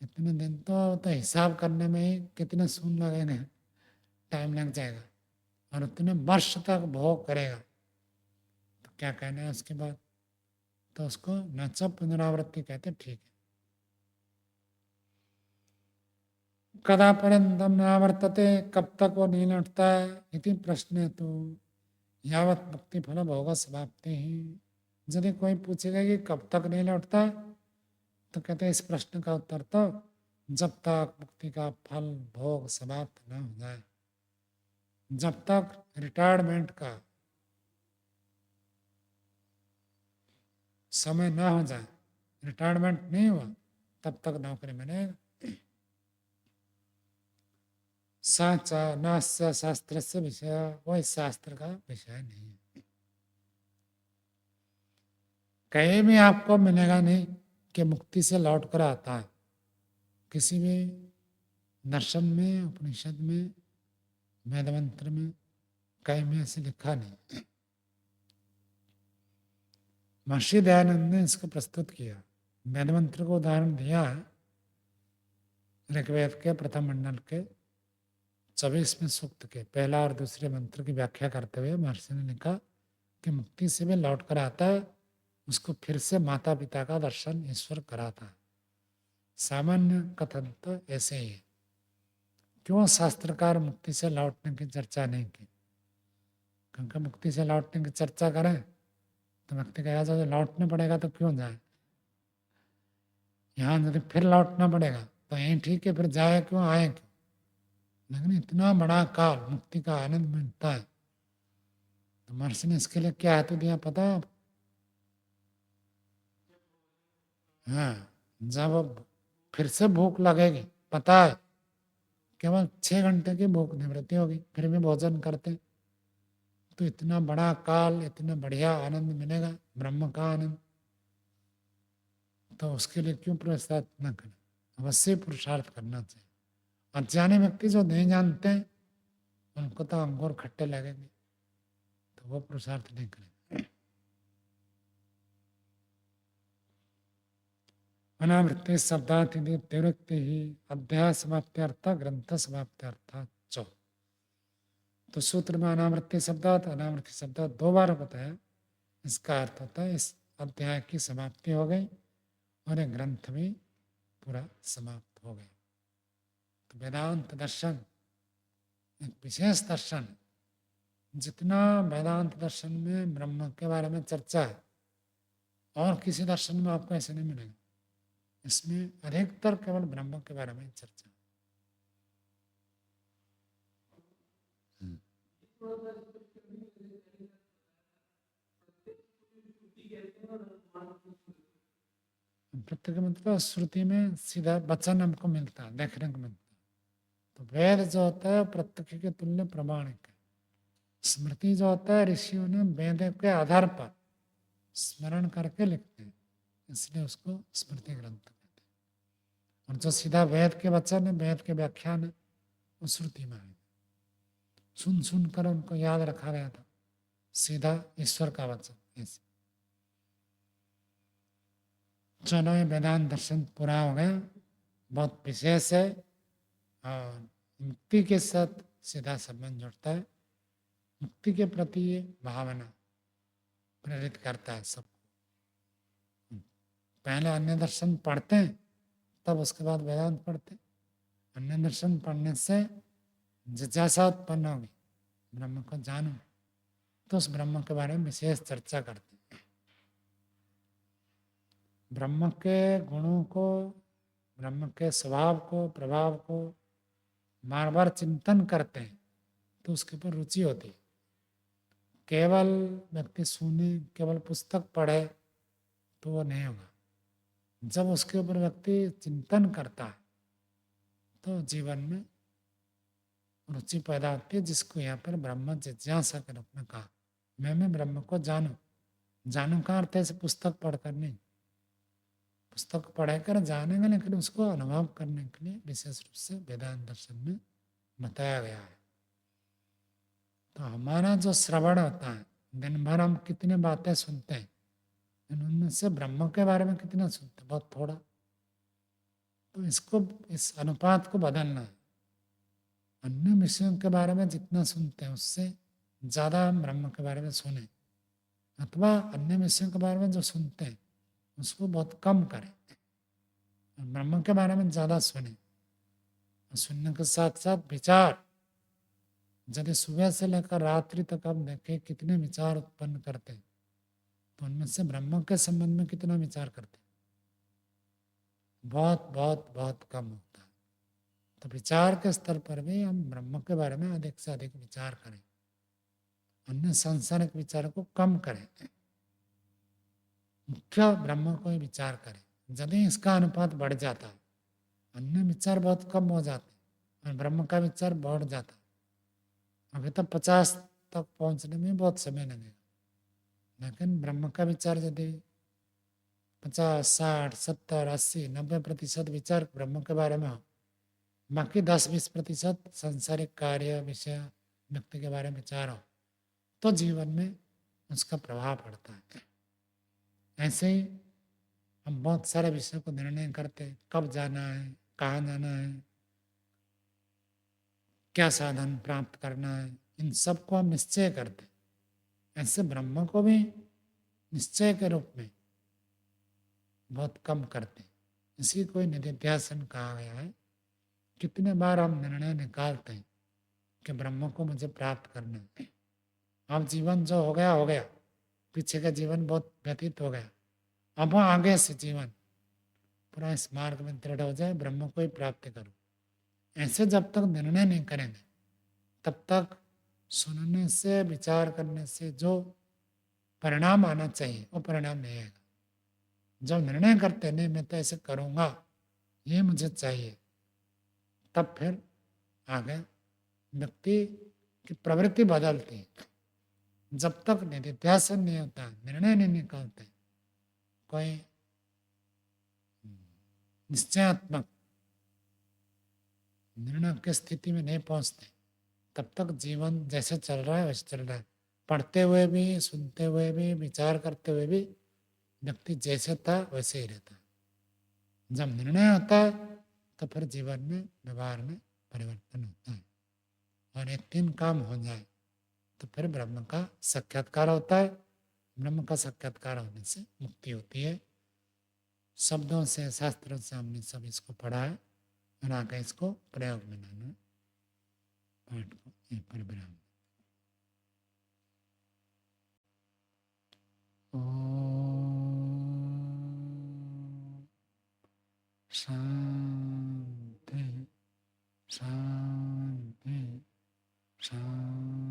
इतने दिन तो हिसाब करने में ही कितने सुन लगेंगे, टाइम लग जाएगा, और उतने वर्ष तक भोग करेगा तो क्या कहना है उसके बाद? तो उसको नच पुनरावृत्ति कहते। ठीक है, कदा पर्यंतम नावर्तते, कब तक वो नहीं लौटता है? इति प्रश्न तो यावत मुक्ति फल भोग समाप्ति ही। यदि कोई पूछेगा कि कब तक नहीं लौटता, तो कहते हैं इस प्रश्न का उत्तर तो जब तक मुक्ति का फल भोग समाप्त न हो जाए, जब तक रिटायरमेंट का समय ना हो जाए, रिटायरमेंट नहीं हुआ, तब तक नौकरी मिलेगा। साचा नास्य शास्त्र से विषय, वह इस शास्त्र का विषय नहीं है। कहीं भी आपको मिलेगा नहीं कि मुक्ति से लौट कर आता है। किसी भी दर्शन में, उपनिषद में, वेद मंत्र में कहीं में ऐसे लिखा नहीं। महर्षि दयानंद ने इसको प्रस्तुत किया, वेद मंत्र को उदाहरण दिया है। ऋग्वेद के प्रथम मंडल के 24वें सूक्त के पहला और दूसरे मंत्र की व्याख्या करते हुए महर्षि ने लिखा कि मुक्ति से भी लौट कर आता है, उसको फिर से माता पिता का दर्शन ईश्वर कराता है। सामान्य कथन तो ऐसे ही है। क्यों शास्त्रकार मुक्ति से लौटने की चर्चा नहीं की? क्योंकि मुक्ति से लौटने की चर्चा करें तो व्यक्ति कहेगा जो लौटने पड़ेगा तो क्यों जाए, यहाँ यदि फिर लौटना पड़ेगा तो यहीं ठीक है, फिर जाए क्यों, आए क्यों। लेकिन इतना बड़ा काल मुक्ति का आनंद मिलता है, तो महर्षि ने इसके लिए क्या हेतु दिया पता है? हाँ, जब फिर से भूख लगेगी, पता है केवल 6 घंटे की भूख निवृत्ति होगी, फिर भी भोजन करते, तो इतना बड़ा काल, इतना बढ़िया आनंद मिलेगा, ब्रह्म का आनंद, तो उसके लिए क्यों पुरुषार्थ न करें? अवश्य पुरुषार्थ करना चाहिए। अज्ञानी व्यक्ति जो नहीं जानते हैं उनको तो अंगूर खट्टे लगेंगे, तो वो पुरुषार्थ नहीं करें। अनावृत्ति शब्दार्थ तिरुक्ति ही अध्याय समाप्त्यर्थ ग्रंथ समाप्त्यर्थ चौ। तो सूत्र में अनावृत्ति शब्दार्थ, अनावृत्ति शब्दार्थ 2 बार बताया। इसका अर्थ होता है इस अध्याय की समाप्ति हो गई और एक ग्रंथ भी पूरा समाप्त हो गया। तो वेदांत दर्शन एक विशेष दर्शन है। जितना वेदांत दर्शन में ब्रह्म के बारे में चर्चा है और किसी दर्शन में आपको ऐसे नहीं मिलेगा। इसमें अधिकतर केवल ब्रह्म के बारे में चर्चा। प्रत्येक मतलब श्रुति में सीधा वचन हमको मिलता है, देखने को मिलता है। तो वेद जो होता है प्रत्यक्ष के तुल्य प्रमाणिक है। स्मृति जो होता है ऋषियों ने वेद के आधार पर स्मरण करके लिखते हैं, इसलिए उसको स्मृति ग्रंथ कहते हैं। और जो सीधा वेद के वचन है, वेद के व्याख्यान है, वो श्रुति में है। सुन सुन कर उनको याद रखा गया था, सीधा ईश्वर का वचन। ऐसे चलो ये वेदांत दर्शन पूरा हो गया, बहुत विशेष है और मुक्ति के साथ सीधा संबंध जुड़ता है। मुक्ति के प्रति ये भावना प्रेरित करता है सबको। पहले अन्य दर्शन पढ़ते हैं, तब उसके बाद वेदांत पढ़ते हैं। अन्य दर्शन पढ़ने से जिज्ञासा उत्पन्न होगी, ब्रह्म को जानो, तो उस ब्रह्म के बारे में विशेष चर्चा करते हैं। ब्रह्म के गुणों को, ब्रह्म के स्वभाव को, प्रभाव को बार बार चिंतन करते हैं, तो उसके ऊपर रुचि होती है। केवल व्यक्ति सुने, केवल पुस्तक पढ़े तो वो नहीं होगा। जब उसके ऊपर व्यक्ति चिंतन करता है तो जीवन में रुचि पैदा होती है, जिसको यहाँ पर ब्रह्म जिज्ञासा के रूप में कहा। मैं ब्रह्म को जानूं। जानू का अर्थ ऐसे पुस्तक पढ़कर नहीं, पुस्तक पढ़कर जानेंगे, लेकिन उसको अनुभव करने के लिए विशेष रूप से वेदांत दर्शन में बताया गया है। तो हमारा जो श्रवण होता है, दिन भर हम कितने बातें सुनते हैं, उनमें से ब्रह्म के बारे में कितना सुनते हैं? बहुत थोड़ा। तो इसको, इस अनुपात को बदलना है। अन्य विषयों के बारे में जितना सुनते हैं उससे ज्यादा हम ब्रह्म के बारे में सुने, अथवा अन्य विषयों के बारे में जो सुनते हैं उसको बहुत कम करें, ब्रह्म के बारे में ज्यादा सुने। सुनने के साथ साथ विचार, यदि सुबह से लेकर रात्रि तक हम देखें कितने विचार उत्पन्न करते हैं, तो उनमें से ब्रह्म के संबंध में कितना विचार करते हैं? बहुत बहुत बहुत कम होता है। तो विचार के स्तर पर भी हम ब्रह्म के बारे में अधिक से अधिक विचार करें, अन्य सांसारिक विचार को कम करें, मुख्य ब्रह्म को ही विचार करें। यदि इसका अनुपात बढ़ जाता है, अन्य विचार बहुत कम हो जाते हैं और ब्रह्म का विचार बढ़ जाता है। अभी तो 50 तक पहुंचने में बहुत समय लगेगा, लेकिन ब्रह्म का विचार यदि 50, 60, 70, 80, 90% विचार ब्रह्म के बारे में हो, बाकी 10-20% सांसारिक कार्य विषय व्यक्ति के बारे में विचार हो, तो जीवन में उसका प्रभाव पड़ता है। ऐसे ही हम बहुत सारे विषयों को निर्णय करते हैं, कब जाना है, कहाँ जाना है, क्या साधन प्राप्त करना है, इन सब को हम निश्चय करते हैं। ऐसे ब्रह्म को भी निश्चय के रूप में बहुत कम करते हैं। इसी को निधिध्यासन कहा गया है। कितने बार हम निर्णय निकालते हैं कि ब्रह्म को मुझे प्राप्त करना है। अब जीवन जो हो गया, पीछे का जीवन बहुत व्यतीत हो गया, अब आगे से जीवन पूरा इस मार्ग में दृढ़ हो जाए, ब्रह्म को ही प्राप्त करो। ऐसे जब तक निर्णय नहीं करेंगे, तब तक सुनने से, विचार करने से जो परिणाम आना चाहिए वो परिणाम नहीं आएगा। जब निर्णय करते नहीं, मैं तो ऐसे करूंगा, ये मुझे चाहिए, तब फिर आगे व्यक्ति की प्रवृत्ति बदलती है। जब तक निधिध्यासन नहीं होता, निर्णय नहीं निकालते, कोई निश्चयात्मक निर्णय की स्थिति में नहीं पहुंचते, तब तक जीवन जैसे चल रहा है वैसे चल रहा है। पढ़ते हुए भी, सुनते हुए भी, विचार करते हुए भी व्यक्ति जैसे था वैसे ही रहता है। जब निर्णय होता है तो फिर जीवन में, व्यवहार में परिवर्तन होता है। और ये 3 काम हो जाए तो फिर ब्रह्म का साक्षात्कार होता है। ब्रह्म का साक्षात्कार होने से मुक्ति होती है। शब्दों से, शास्त्रों से हमने सब इसको पढ़ा है और आगे इसको प्रयोग में लाना। पाठ को यहीं पर विराम। शांति शांति शांति।